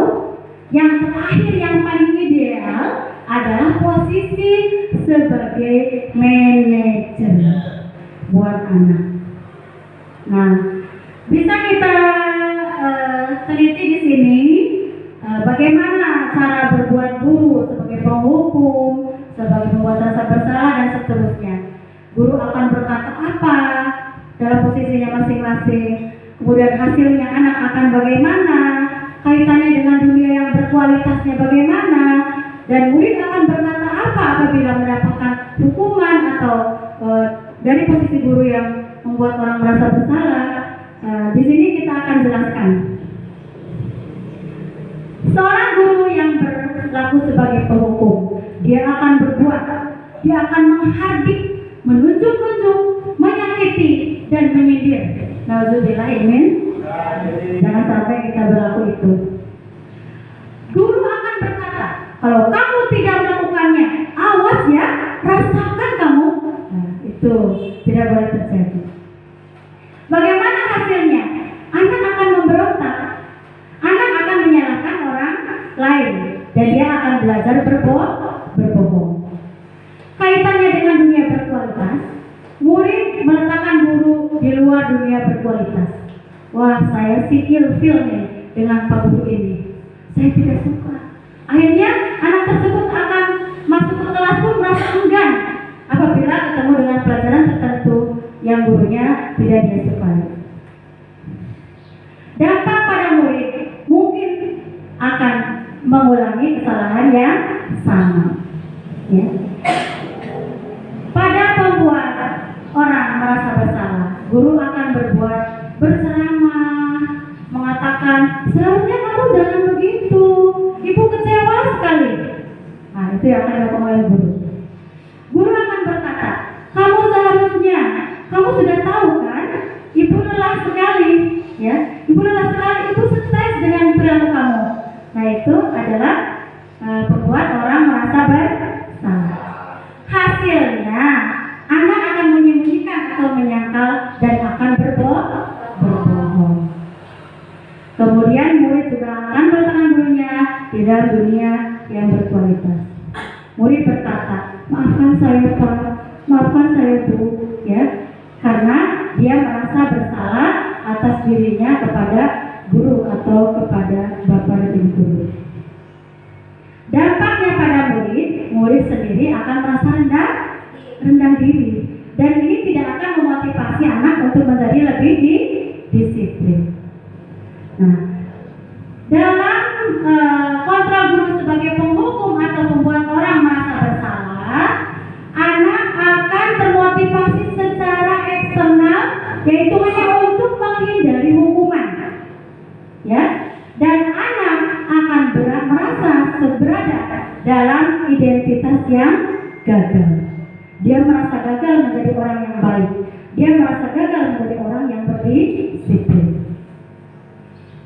Yang terakhir yang paling ideal adalah posisi sebagai manajer buat anak. Nah, bisa kita teliti di sini bagaimana cara berbuat guru sebagai penghukum, sebagai pembuat rasa bersalah dan seterusnya. Guru akan berkata apa dalam posisinya masing-masing. Kemudian hasilnya anak akan bagaimana, kaitannya dengan dunia yang berkualitasnya bagaimana, dan murid akan berkata apa apabila mendapatkan hukuman atau dari posisi guru yang membuat orang merasa bersalah. Di sini kita akan jelaskan. Seorang guru yang berlaku sebagai penghukum, dia akan berbuat, dia akan menghardik, menunjuk-nunjuk, menyakiti dan menyindir. Nauzubillah, amin. Jangan sampai kita berlaku itu. Guru akan berkata, kalau kamu tidak melakukannya, awas ya, rasakan kamu. Nah, itu tidak boleh terjadi. Bagaimana hasilnya? Anak akan memberontak, anak akan menyalahkan orang lain, dan dia akan belajar berbohong. Kaitannya dengan dunia berkualitas, murid meletakkan guru di luar dunia berkualitas. Wah, saya sih ilfil nih dengan Pak Guru ini. Saya tidak suka. Akhirnya anak tersebut akan masuk ke kelas pun merasa enggan apabila ketemu dengan pelajaran tertentu yang gurunya tidak dia sukai. Dampak pada murid mungkin akan mengulangi kesalahan yang sama. Ya. Pada pembuat orang merasa bersalah, guru akan berbuat berceramah, mengatakan seharusnya kamu jangan begitu, ibu kecewa sekali. Nah, itu yang akan dilakukan oleh guru. Guru akan berkata, kamu seharusnya, kamu sudah tahu kan, ibu lelah sekali, ya, ibu lelah sekali, ibu stres dengan perilaku kamu. Nah, itu adalah membuat orang merasa bersalah. Hasilnya, anak akan menyembunyikan atau menyangkal dan akan berbohong. Kemudian murid juga akan meletakkan gurunya di dalam dunia yang berkualitas. Murid berkata, maafkan saya Pak, maafkan saya Bu, ya, karena dia merasa bersalah atas dirinya kepada guru atau kepada bapak dan ibu guru. Dampaknya pada murid sendiri akan merasa rendah diri, dan ini tidak akan memotivasi anak untuk menjadi lebih disiplin. Nah, dalam kontrol guru sebagai penghukum atau membuat orang merasa bersalah, anak akan termotivasi secara eksternal, yaitu hanya untuk menghindari hukuman, ya, dan anak akan merasa berada dalam identitas yang gagal. Dia merasa gagal menjadi orang yang baik. Dia merasa gagal menjadi orang yang berdisiplin.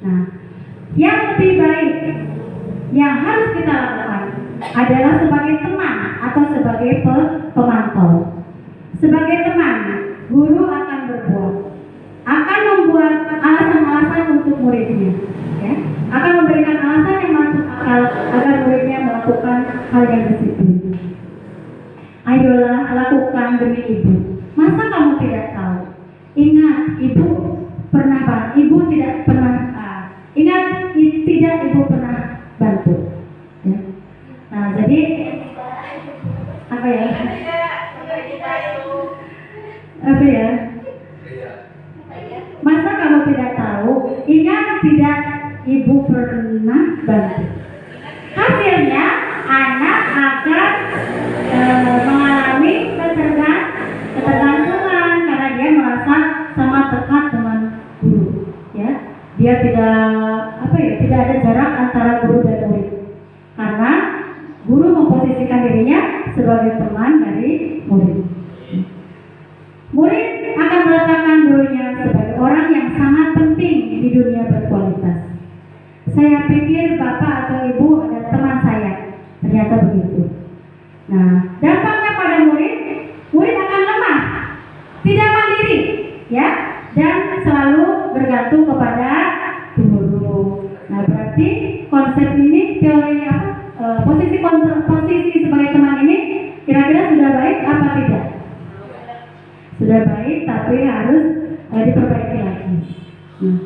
Nah, yang lebih baik yang harus kita lakukan adalah sebagai teman atau sebagai pemantau. Sebagai teman, guru akan membuat alasan-alasan untuk muridnya, ya, akan memberikan alasan yang masuk akal agar muridnya melakukan hal yang disiplin. Ayolah lakukan demi ibu. Masa kamu tidak tahu? Ingat, ibu tidak pernah bantu. apa ya? Tidak baru. Apa ya? Masa kamu tidak tahu? Ingat tidak ibu pernah bantu. Hasilnya anak akan mengalami ketergantungan karena dia merasa sangat dekat dengan guru, ya. Dia tidak ada jarak antara guru dan murid karena guru memposisikan dirinya sebagai teman dari murid. Murid akan meletakkan gurunya sebagai orang yang sangat penting di dunia berkualitas. Saya pikir bapak atau ibu adalah teman saya. Ternyata begitu. Nah, dampaknya pada murid akan lemah, tidak mandiri, ya, dan selalu bergantung kepada guru. Nah, berarti konsep ini, teori posisi sebagai teman ini kira-kira sudah baik apa tidak? Sudah baik, tapi harus diperbaiki lagi. Nah,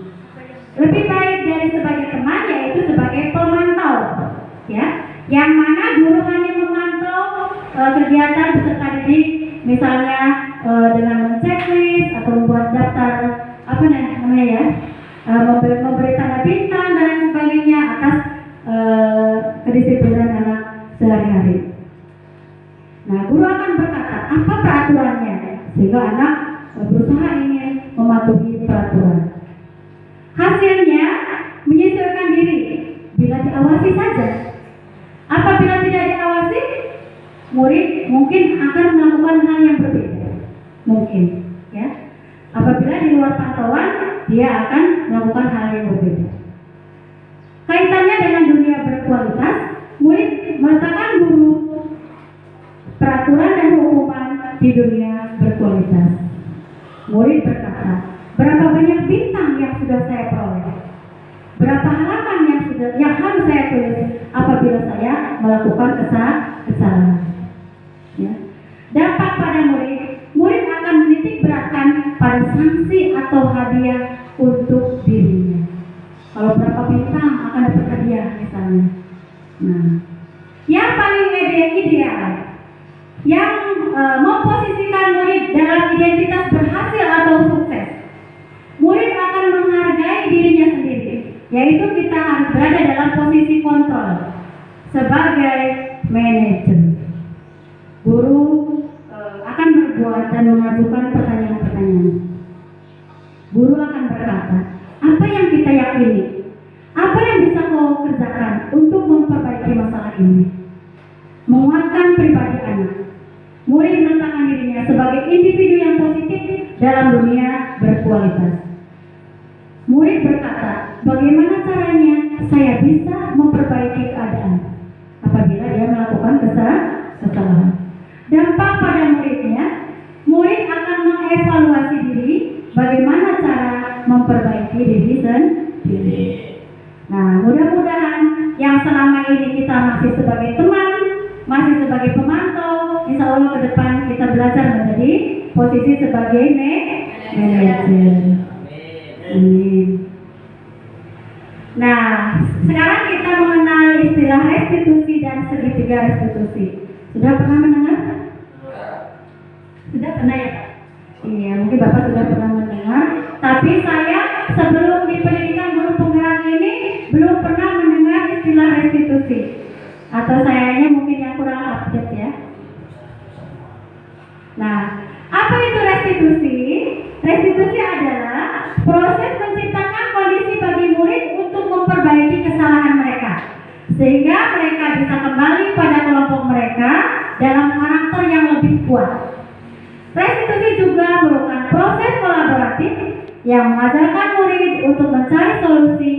lebih baik dari sebagai teman yaitu sebagai pemantau, ya, yang mana guru hanya memantau kegiatan peserta didik, misalnya dengan men-checklist atau membuat daftar memberi tanda bintang dan lain sebagainya atas kedisiplinan anak sehari-hari. Nah, guru akan berkata apa peraturannya sehingga anak berusaha ingin mematuhi peraturan. Hasilnya menyesuaikan diri bila diawasi saja. Apabila tidak diawasi, murid mungkin akan melakukan hal yang berbeda. Mungkin, ya. Apabila di luar pantauan, dia akan melakukan hal yang berbeda. Kaitannya dengan dunia berkualitas, murid meletakkan guru, peraturan dan hukuman di dunia berkualitas. Murid berkata, berapa banyak bintang yang sudah saya peroleh? Berapa halaman yang harus saya tulis apabila saya melakukan kesalahan? Ya. Dampak pada murid akan menitik beratkan pada sanksi atau hadiah untuk dirinya. Kalau berapa bintang akan dapat hadiah misalnya. Nah, yang paling ideal, yang memposisikan murid dalam identitas berhasil atau sukses, murid akan menghargai dirinya sendiri, yaitu kita harus berada dalam posisi kontrol sebagai manajer. Guru akan berbuat dan mengajukan pertanyaan-pertanyaan. Guru akan berkata, apa yang kita yakini? Apa yang bisa kau kerjakan untuk memperbaiki masalah ini? Menguatkan pribadi anak. Murid meletakkan dirinya sebagai individu yang positif dalam dunia berkualitas. Murid berkata, bagaimana caranya saya bisa memperbaiki keadaan apabila dia melakukan kesalahan. Dampak pada muridnya, murid akan mengevaluasi diri, bagaimana cara memperbaiki diri sendiri. Nah, mudah-mudahan yang selama ini kita masih sebagai teman, masih sebagai pemantau, insya Allah ke depan kita belajar menjadi posisi sebagai manajer. Amin. Nah, sekarang kita mengenal istilah restitusi dan segitiga restitusi. Sudah pernah mendengar? Sudah pernah ya, Pak? Iya, mungkin Bapak sudah pernah mendengar. Tapi saya sebelum di pendidikan guru penggerak ini belum pernah mendengar istilah restitusi. Atau sayanya mungkin yang kurang update ya. Nah, apa itu restitusi? Restitusi adalah proses menciptakan kondisi bagi murid untuk memperbaiki kesalahan mereka, sehingga mereka bisa kembali pada kelompok mereka dalam karakter yang lebih kuat. Restitusi juga merupakan proses kolaboratif yang mengajarkan murid untuk mencari solusi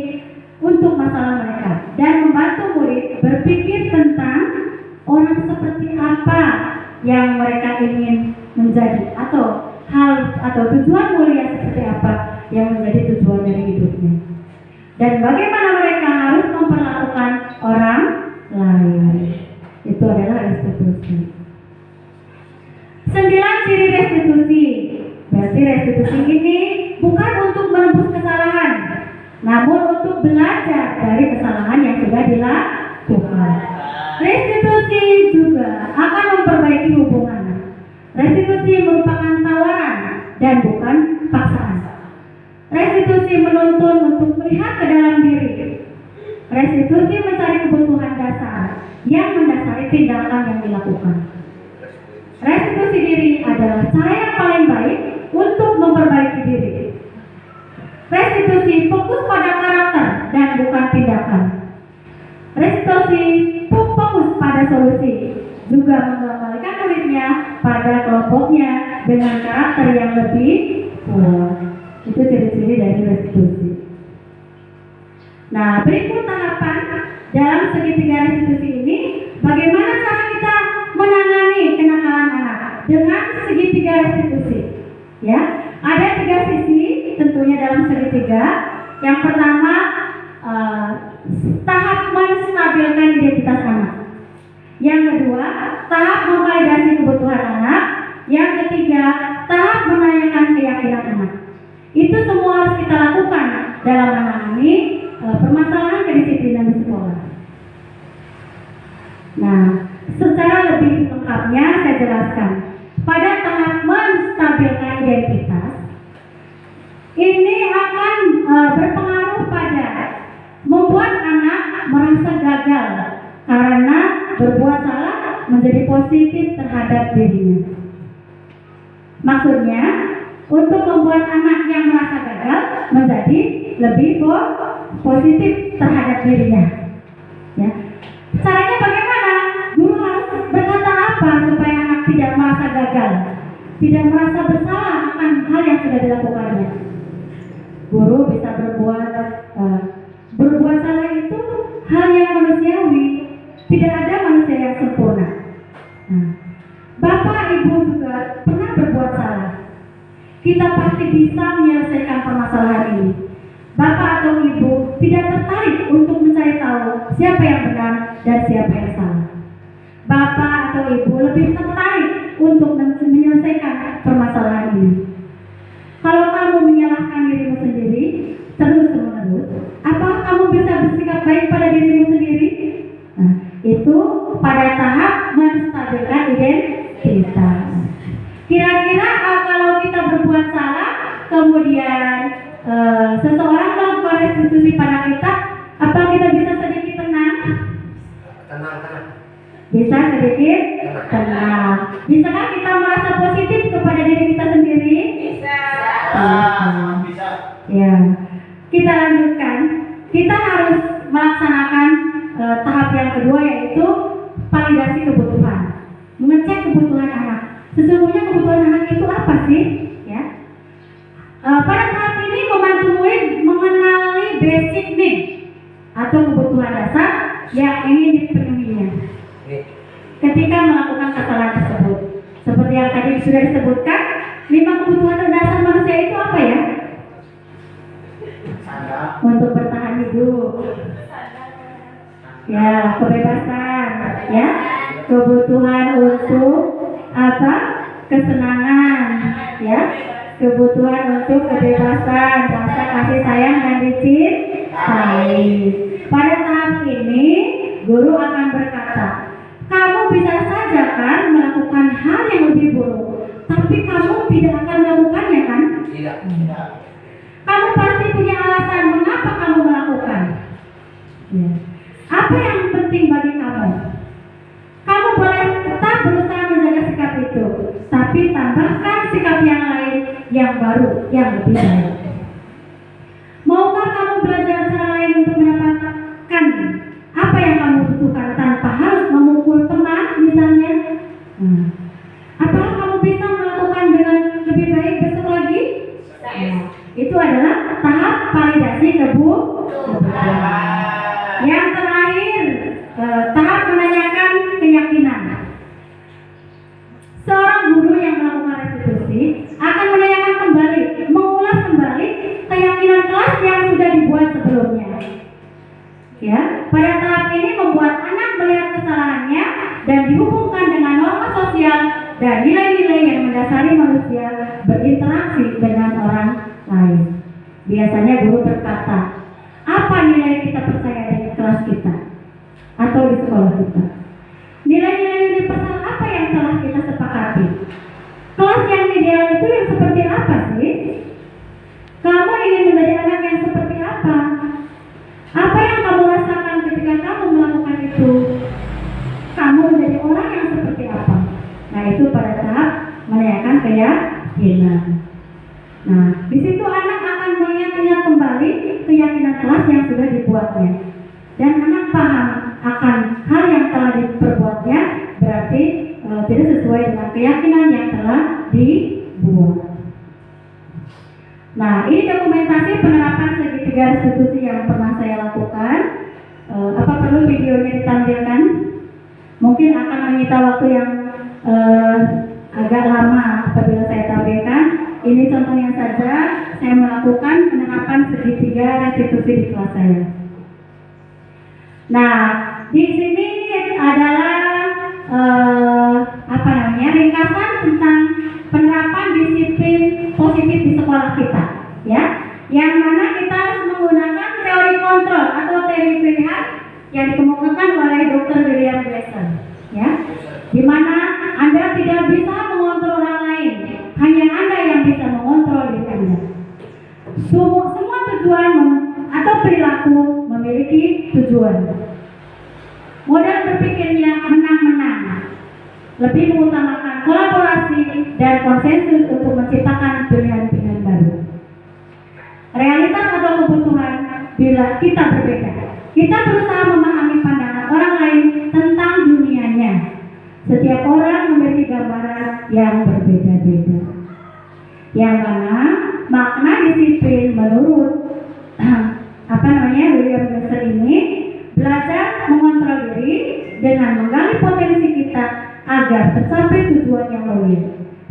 untuk masalah mereka dan membantu murid berpikir tentang orang seperti apa yang mereka ingin menjadi atau hal atau tujuan mulia seperti apa yang menjadi tujuan dari hidupnya dan bagaimana mereka harus memperlakukan orang lain. Itu adalah restitusi. 9 ciri restitusi. Berarti restitusi ini bukan untuk menebus kesalahan, namun untuk belajar dari kesalahan yang sudah dilakukan. Restitusi juga akan memperbaiki hubungan. Restitusi merupakan tawaran dan bukan paksaan. Restitusi menuntun untuk melihat ke dalam diri. Restitusi mencari kebutuhan dasar yang mendasari tindakan yang dilakukan. Restitusi diri adalah cara yang paling baik untuk memperbaiki diri. Restitusi fokus pada karakter dan bukan tindakan. Restitusi fokus pada solusi, juga mengembalikan muridnya pada kelompoknya dengan karakter yang lebih kuat. Itu ciri-ciri dari restitusi. Nah, berikut tahapan dalam segitiga restitusi ini, bagaimana cara kita menangani kenakalan anak dengan segitiga restitusi. Ya, ada 3 sisi tentunya dalam segitiga. Yang pertama, tahap menstabilkan identitas anak. Yang kedua, tahap memvalidasi kebutuhan anak. Yang ketiga, tahap menanyakan keyakinan anak. Itu semua harus kita lakukan dalam menangani permasalahan kedisiplinan di sekolah. Nah, secara lebih lengkapnya saya jelaskan. Pada tahap menstabilkan identitas, ini akan berpengaruh pada membuat anak merasa gagal karena berbuat salah menjadi positif terhadap dirinya. Maksudnya, untuk membuat anak yang merasa gagal menjadi lebih positif terhadap dirinya. Ya. Caranya bagaimana? Guru harus berkata apa supaya anak tidak merasa gagal, tidak merasa bersalah akan hal yang sudah dilakukannya. Guru bisa berbuat salah itu hal yang manusiawi. Tidak ada manusia yang sempurna. Nah, Bapak Ibu juga pernah berbuat salah. Kita pasti bisa menyelesaikan permasalahan ini. Bapak atau Ibu tidak tertarik untuk mencari tahu siapa yang benar dan siapa yang salah. Bapak atau Ibu lebih tertarik untuk menyelesaikan permasalahan ini. Kalau kamu menyalahkan dirimu sendiri terus-menerus, apakah kamu bisa bersikap baik pada dirimu sendiri? Nah, itu pada tahap menstabilkan identitas. Kira-kira kalau kita berbuat salah, kemudian seseorang melakukan restitusi pada kita, apa kita bisa sedikit tenang? Tenang. Bisa sedikit tenang. Bisakah kita merasa positif kepada diri kita sendiri? Bisa. Bisa. Ya. Kita lanjutkan. Kita harus melaksanakan tahap yang kedua, yaitu validasi kebutuhan. Mengecek kebutuhan anak. Sesungguhnya kebutuhan anak itu apa sih? Ya. Pada tahap ini membantu murid mengenali basic need atau kebutuhan dasar yang ingin dipenuhinya ketika melakukan kesalahan tersebut. Seperti yang tadi sudah disebutkan, 5 kebutuhan dasar manusia itu apa ya? Untuk bertahan hidup, ya, kebebasan, ya, kebutuhan untuk apa? Kesenangan, ya, kebutuhan untuk kebebasan, rasa kasih sayang dan dicintai. Pada tahap ini, guru akan berkata, kamu bisa saja kan melakukan hal yang lebih buruk, tapi kamu tidak akan melakukannya kan? Tidak. Kamu pasti punya alasan mengapa kamu melakukan. Ya. Apa yang penting bagi kamu? Kamu boleh tetap berusaha menjaga sikap itu, tapi tambahkan sikap yang lain yang baru, yang lebih baik. Maukah kamu belajar cara lain untuk mendapatkan apa yang kamu butuhkan tanpa harus memukul teman misalnya? Apakah kamu bisa melakukan dengan lebih baik besok lagi? Itu adalah tahap validasi kebutuhan. Yang terakhir, tahap menanyakan keyakinan. Seorang guru yang melakukan restitusi akan menanyakan kembali, mengulas kembali keyakinan kelas yang sudah dibuat sebelumnya. Ya, pada tahap ini membuat anak melihat kesalahannya dan dihubungkan dengan norma sosial dan nilai-nilai yang mendasari manusia berinteraksi dengan orang lain. Biasanya guru berkata, apa nilai kita percaya di kelas kita atau di sekolah kita? Nilai-nilai yang telah kita sepakati. Kelas yang ideal itu yang seperti apa sih? Kamu ingin menjadi anak yang seperti apa? Apa yang kamu rasakan ketika kamu melakukan itu? Kamu menjadi orang yang seperti apa? Nah, itu pada tahap menanyakan keyakinan. Nah, di situ anak akan mengingat-ingat kembali keyakinan kelas yang sudah dibuatnya. Dan anak paham akan hal yang telah diperbuatnya, berarti tidak sesuai dengan keyakinan yang telah dibuat. Nah, ini dokumentasi penerapan segitiga restitusi yang pernah saya lakukan. Apa perlu videonya ditampilkan? Mungkin akan menyita waktu yang agak lama apabila saya tampilkan. Ini contohnya saja, saya melakukan penerapan segitiga restitusi di kelas saya. Nah, di sini adalah ringkasan tentang penerapan disiplin positif di sekolah kita, ya. Yang mana kita harus menggunakan teori kontrol atau teori pilihan yang dikemukakan oleh Dr. William Glasser, ya. Di mana Anda tidak bisa mengontrol orang lain, hanya Anda yang bisa mengontrol diri Anda. Semua tujuan atau perilaku memiliki tujuan. Model berpikirnya menang-menang, lebih mengutamakan kolaborasi dan konsensus untuk menciptakan pilihan-pilihan baru. Realitas atau kebutuhan bila kita berbeda, kita berusaha memahami pandangan orang lain tentang dunianya. Setiap orang memiliki gambaran yang berbeda-beda. Yang mana makna disiplin menurut William Glasser ini belajar mengontrol diri dengan menggali potensi kita agar tercapai tujuan yang mulia,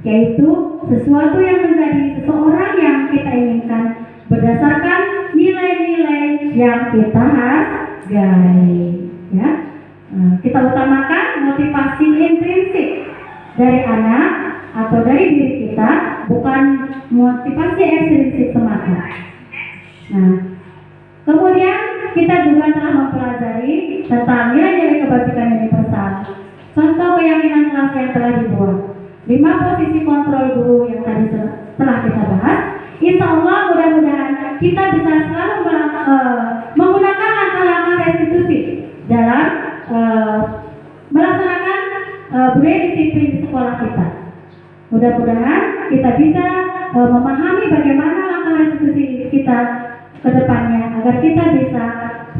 yaitu sesuatu yang menjadi seseorang yang kita inginkan berdasarkan nilai-nilai yang kita hargai, ya. Kita utamakan motivasi intrinsik dari anak atau dari diri kita, bukan motivasi ekstrinsik semata. Nah, kemudian kita juga telah mempelajari tentang nilai-nilai kebajikan universal. Contoh keyakinan kelas yang telah dibuat, 5 posisi kontrol guru yang tadi telah kita bahas. Insya Allah mudah-mudahan kita bisa selalu menggunakan langkah-langkah restitusi dalam melaksanakan budaya disiplin di sekolah kita. Mudah-mudahan kita bisa memahami bagaimana langkah restitusi kita ke depannya agar kita bisa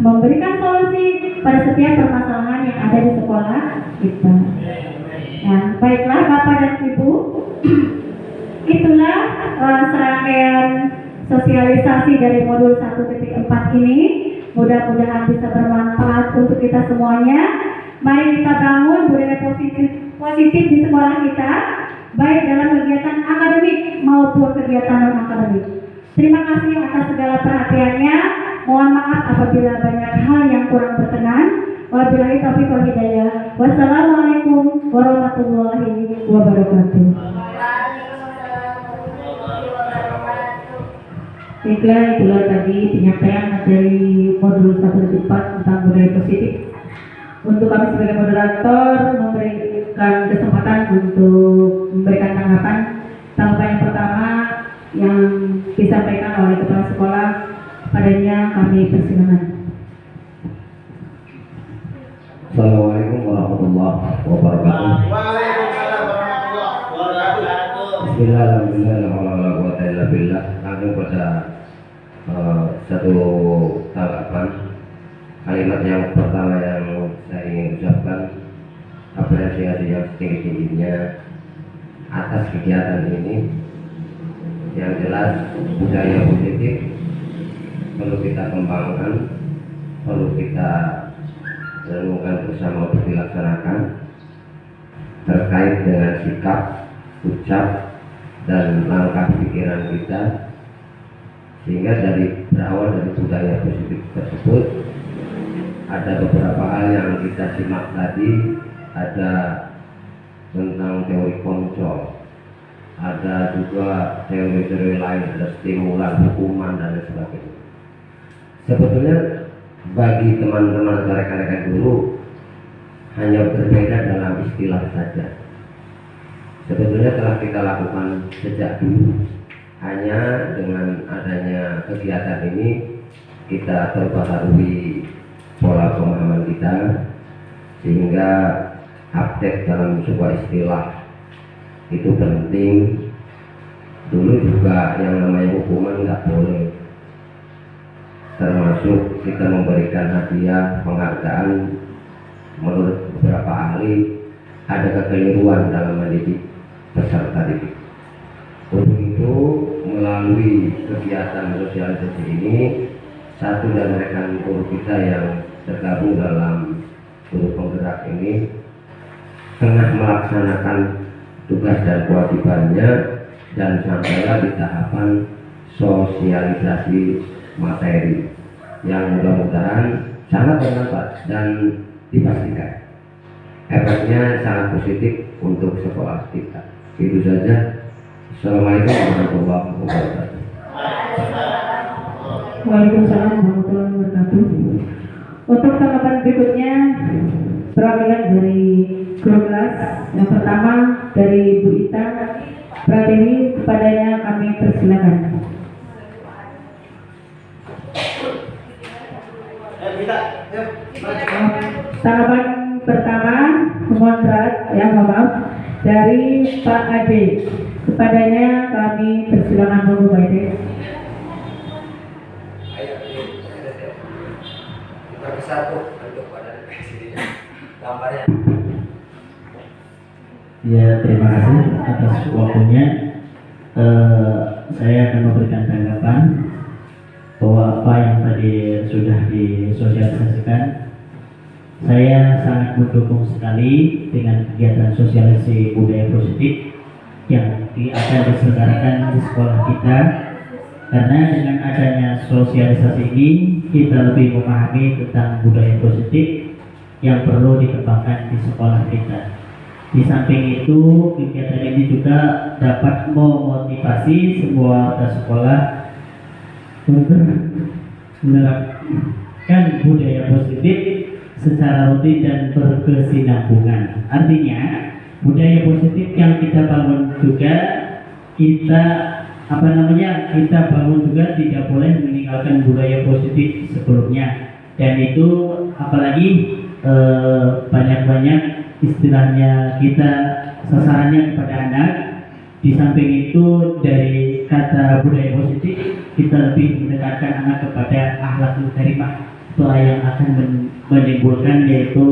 memberikan solusi pada setiap permasalahan yang ada di sekolah kita. Nah, baiklah Bapak dan Ibu, itulah serangkaian sosialisasi dari modul 1.4 ini. Mudah-mudahan bisa bermanfaat untuk kita semuanya. Mari kita bangun budaya positif di sekolah kita, baik dalam kegiatan akademik maupun kegiatan non-akademik. Terima kasih atas segala perhatiannya. Mohon maaf apabila banyak hal yang kurang berkenan. Wabillahi taufiq wal hidayah. Wassalamualaikum warahmatullahi wabarakatuh. Baiklah, itulah tadi penyampaian dari modul 1.4 tentang budaya positif. Untuk kami sebagai moderator memberikan kesempatan untuk memberikan tanggapan. Tanggapan yang pertama yang disampaikan oleh kepala sekolah, padanya kami persilakan. Assalamualaikum warahmatullahi wabarakatuh. Waalaikumsalam warahmatullahi wabarakatuh. Bismillah, alhamdulillah, la haula wala quwwata illa billah. Langsung pada satu tanggapan. Kalimat yang pertama yang saya ingin ucapkan, apresiasi yang setinggi-tingginya atas kegiatan ini. Yang jelas budaya positif perlu kita kembangkan, perlu kita renungkan bersama untuk dilaksanakan terkait dengan sikap, ucap, dan langkah pikiran kita, sehingga berawal dari budaya positif tersebut ada beberapa hal yang kita simak tadi. Ada tentang teori kontrol, ada juga teori-teori lain, ada stimulan, hukuman, dan lain sebagainya. Sebetulnya bagi teman-teman rekan-rekan guru hanya berbeda dalam istilah saja. sebetulnya telah kita lakukan sejak dulu. Hanya dengan adanya kegiatan ini kita terbaharui pola pemahaman kita, sehingga update dalam sebuah istilah itu penting. Dulu juga yang namanya hukuman nggak boleh, termasuk kita memberikan hadiah penghargaan. Menurut beberapa ahli ada kekeliruan dalam mendidik peserta didik. Untuk itu melalui kegiatan sosialisasi ini, satu dari rekan guru kita yang tergabung dalam guru penggerak ini tengah melaksanakan tugas dan kewajibannya, dan sampailah di tahapan sosialisasi materi yang mudah-mudahan sangat bermanfaat dan dipastikan efeknya sangat positif untuk sekolah kita. Itu saja. Assalamualaikum warahmatullahi wabarakatuh. Waalaikumsalam warahmatullahi wabarakatuh. Untuk tanggapan berikutnya perwakilan dari grup kelas yang pertama dari Bu Ita Pratiwi, kepadanya kami persilakan. Kita, yuk. Tanggapan pertama mohon maaf dari Pak Ade, kepadanya kami persilakan dulu Pak Ade. Kita bersatu untuk pada sini gambarnya. Ya, terima kasih atas waktunya. Saya akan memberikan tanggapan bahwa apa yang tadi sudah disosialisasikan, saya sangat mendukung sekali dengan kegiatan sosialisasi budaya positif yang akan diselenggarakan di sekolah kita, karena dengan adanya sosialisasi ini kita lebih memahami tentang budaya positif yang perlu dikembangkan di sekolah kita. Di samping itu, kegiatan ini juga dapat memotivasi semua sekolah untuk menerapkan budaya positif secara rutin dan berkesinambungan. Artinya, budaya positif yang kita bangun juga kita bangun juga tidak boleh meninggalkan budaya positif sebelumnya. Dan itu apalagi banyak-banyak istilahnya kita sasarannya kepada anak. Di samping itu dari kata budaya positif kita lebih mendekatkan anak kepada akhlakul karimah, yang akan menimbulkan yaitu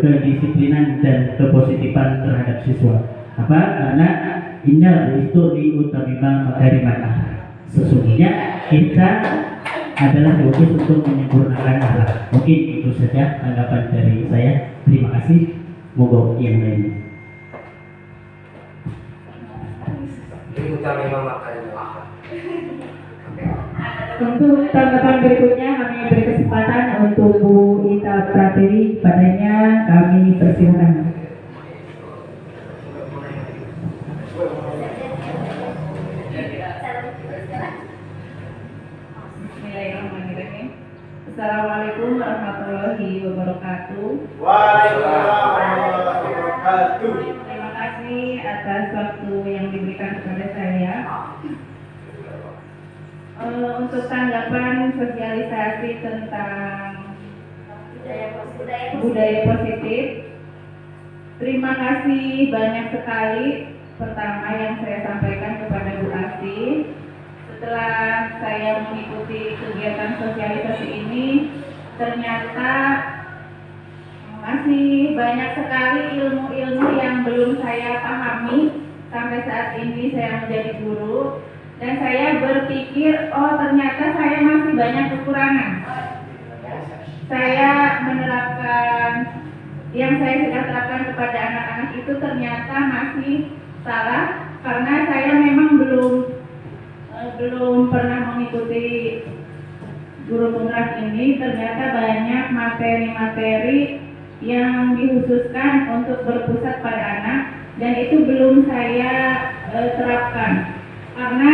kedisiplinan dan kepositifan terhadap siswa. Karena inna itu diutamima makarimah akhlak. Sesungguhnya kita adalah diutus untuk menyempurnakan akhlak. Mungkin itu saja tanggapan dari saya. Terima kasih. Moga yang lainnya. Untuk tanggapan berikutnya kami beri kesempatan untuk Bu Ita Pratiwi, padanya kami persilakan. Bismillahirrahmanirrahim. Assalamualaikum warahmatullahi wabarakatuh. Waalaikumsalam warahmatullahi wabarakatuh. Terima kasih atas waktu yang diberikan kepada saya. Untuk tanggapan sosialisasi tentang budaya positif, terima kasih banyak sekali. Pertama yang saya sampaikan kepada Bu Asi, setelah saya mengikuti kegiatan sosialisasi ini, ternyata masih banyak sekali ilmu-ilmu yang belum saya pahami sampai saat ini saya menjadi guru. Dan saya berpikir, oh ternyata saya masih banyak kekurangan. Saya menerapkan yang saya sudah terapkan kepada anak-anak itu ternyata masih salah, karena saya memang belum pernah mengikuti guru penggerak ini. Ternyata banyak materi-materi yang dikhususkan untuk berpusat pada anak, dan itu belum saya terapkan. Karena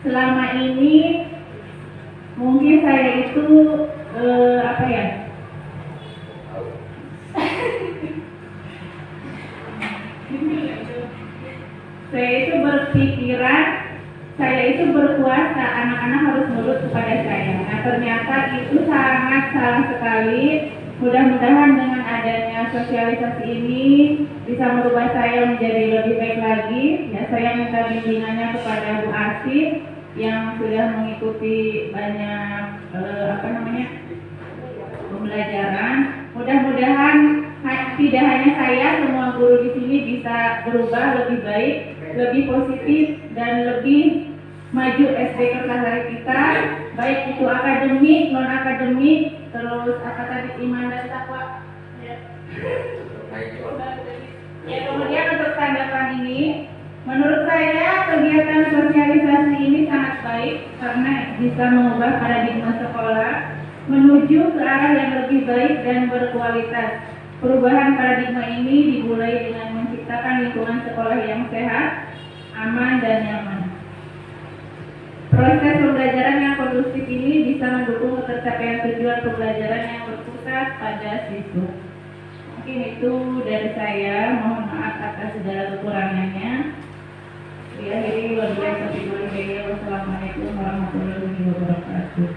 selama ini mungkin saya itu berpikiran saya itu berkuasa, anak-anak harus nurut kepada saya. Nah ternyata itu sangat salah sekali. Mudah-mudahan dengan adanya sosialisasi ini bisa merubah saya menjadi lebih baik lagi. Ya, saya minta bimbingannya kepada Bu Asih yang sudah mengikuti banyak pembelajaran. Mudah-mudahan tidak hanya saya, semua guru di sini bisa berubah lebih baik, lebih positif dan lebih maju SDK Kertasari kita, baik itu akademik, non akademik, terus apa tadi iman dan takwa. Ya, kemudian untuk tanggapan ini, menurut saya kegiatan sosialisasi ini sangat baik karena bisa mengubah paradigma sekolah menuju ke arah yang lebih baik dan berkualitas. Perubahan paradigma ini dimulai dengan menciptakan lingkungan sekolah yang sehat, aman dan nyaman. Proses pembelajaran yang kondusif ini bisa mendukung tercapaian tujuan pembelajaran yang berpusat pada siswa. Mungkin itu dari saya, mohon maaf atas segala kekurangannya. Diakhiri wabillahi taufiq wal hidayah. Wassalamualaikum warahmatullahi wabarakatuh.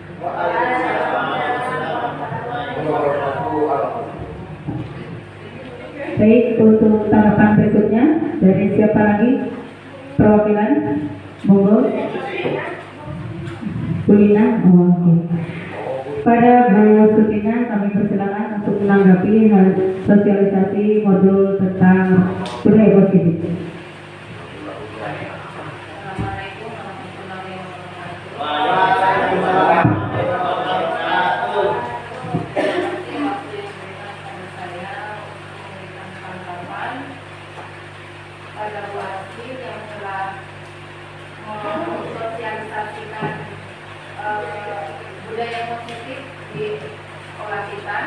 Baik, untuk tanggapan berikutnya dari siapa lagi? Perwakilan, monggo. Kulina, oke. Pada Bu Sutina kami persilakan untuk menanggapi hal sosialisasi modul tentang budaya positif. Assalamualaikum warahmatullahi wabarakatuh. Waalaikumsalam warahmatullahi Pada Bu Asih yang telah mensosialisasikan budaya positif di sekolah kita,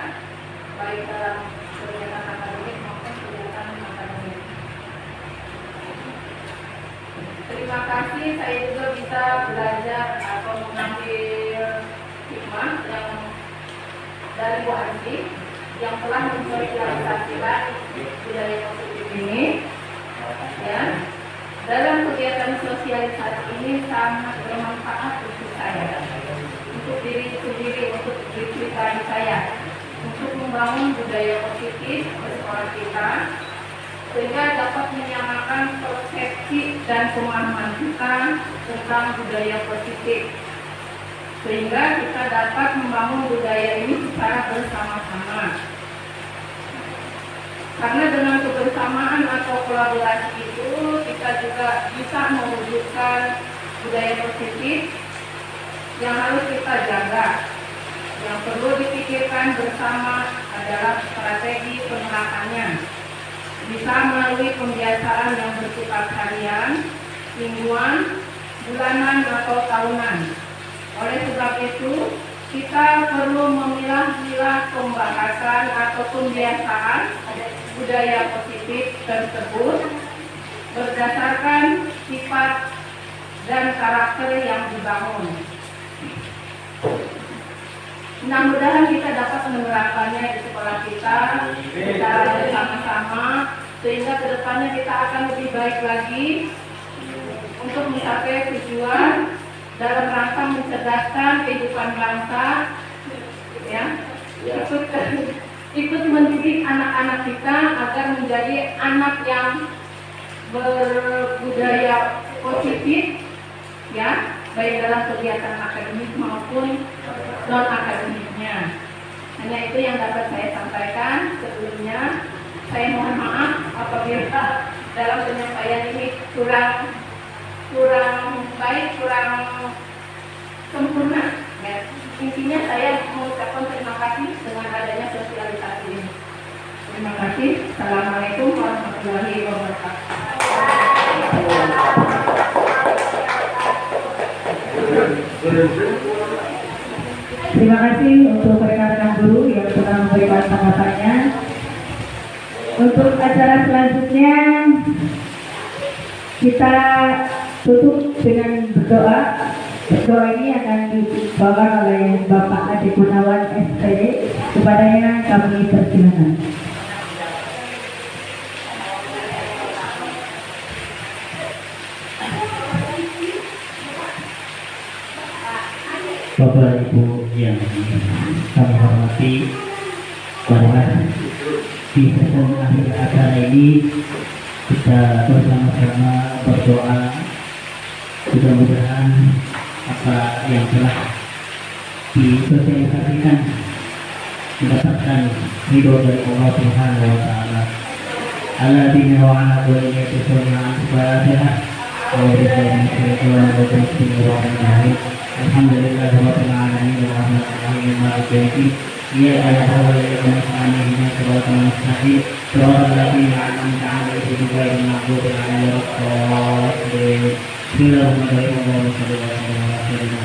baik dalam kegiatan akademik maupun kegiatan akademik. Terima kasih, saya juga bisa belajar atau mengambil hikmah yang dari Bu Asih yang telah mensosialisasikan budaya positif ini. Ya, dalam kegiatan sosialisasi ini sangat bermanfaat untuk saya, untuk diri sendiri, untuk pribadi saya, untuk membangun budaya positif di sekolah kita, sehingga dapat menyamakan persepsi dan pemahaman kita tentang budaya positif, sehingga kita dapat membangun budaya ini secara bersama-sama. Karena dengan kebersamaan atau kolaborasi itu kita juga bisa mewujudkan budaya positif yang harus kita jaga. Yang perlu dipikirkan bersama adalah strategi penerapannya. Bisa melalui pembiasaan yang bersifat harian, mingguan, bulanan atau tahunan. Oleh sebab itu, kita perlu memilah-milah pembahasan atau pembiasaan budaya positif tersebut berdasarkan sifat dan karakter yang dibangun. Mudah-mudahan kita dapat menerapkannya di sekolah kita secara bersama-sama, sehingga kedepannya kita akan lebih baik lagi untuk mencapai tujuan dalam rangka mencerdaskan kehidupan bangsa, ya, ikut mendidik anak-anak kita agar menjadi anak yang berbudaya positif, ya, baik dalam kegiatan akademik maupun non akademiknya. Hanya itu yang dapat saya sampaikan. Sebelumnya saya mohon maaf apabila dalam penyampaian ini kurang baik, kurang sempurna. Ya. Intinya saya mengucapkan terima kasih dengan adanya sosialisasi ini. Terima kasih. Assalamualaikum warahmatullahi wabarakatuh. Terima kasih untuk rekan-rekan guru yang telah memberikan tanggapannya. Untuk acara selanjutnya kita tutup dengan berdoa. Doa ini akan dibawakan oleh Bapak Adi Gunawan SPD. Kepadanya kami persilakan. kami hormati, marilah di sesi akhir acara ini kita bersama-sama berdoa, mudah-mudahan apa yang telah disosialisasikan mendapatkan ridho dari Allah Subhanahu wa taala. Alladzina wa ala kulli shay'in al-Fatihah. Bismillahirrahmanirrahim. Alhamdulillahirabbil alamin arrahmanirrahim maliki yaumiddin. Ya ayyuhalladzina amanu ittaqullaha mustaqim. Siratal ladzina an'amta 'alaihim ghairil maghdubi 'alaihim waladdallin. Bismillahirrahmanirrahim. Allahumma shalli ala sayyidina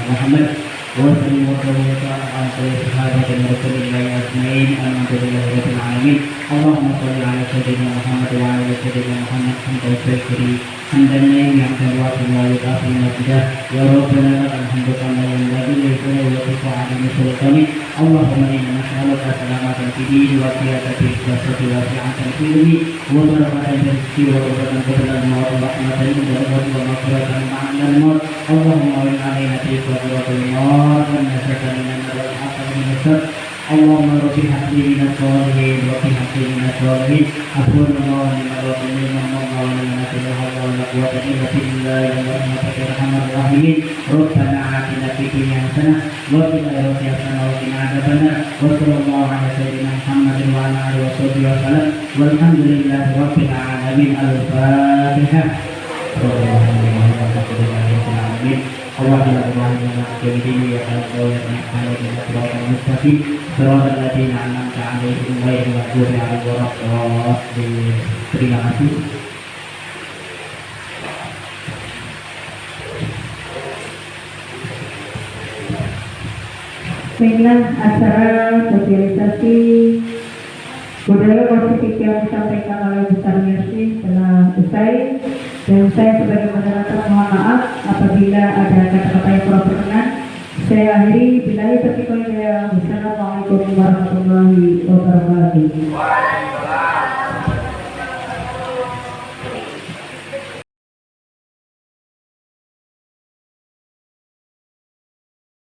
Muhammad وسلم وبارك على خير صحابة رسول الله أجمعين الحمد لله رب العالمين اللهم صل على سيدنا محمد وعلى آل سيدنا محمد حمدا شاكرا حمدا يحمد الواحد ويكافئ المجد يا ربنا لك الحمد كما ينبغي لجلاله وعظيم سلطانه اللهم إنا نسألك سلامة في الدين وعافية في الجسد وسعة في العلم وبركة في الرزق وبركة قبل الموت ورحمة عند الموت ومغفرة بعد الموت اللهم أعن علينا في قدرة الموت والنجاة من النار والعافية من الشر اللهم رب حقي من الصالحين رب حقي من الصالحين حسبنا الله ونعم الوكيل نعم الله ونعم الوكيل لا حول ولا قوة إلا بالله برحمتك يا أرحم الراحمين ربنا آتنا في الدنيا حسنة وفي الآخرة حسنة وقنا عذاب النار وصلى الله على سيدنا محمد وعلى آله وصحبه وسلم والحمد لله رب العالمين الفاتحة Terima kasih. Baiklah, acara sosialisasi budaya positif yang disampaikan oleh Bu Tarmiasi telah usai, dan saya sebagai moderator mohon maaf apabila ada kata-kata yang kurang berkenan. Saya akhiri, billahi taufiq wal hidayah. Wassalamualaikum warahmatullahi wabarakatuh.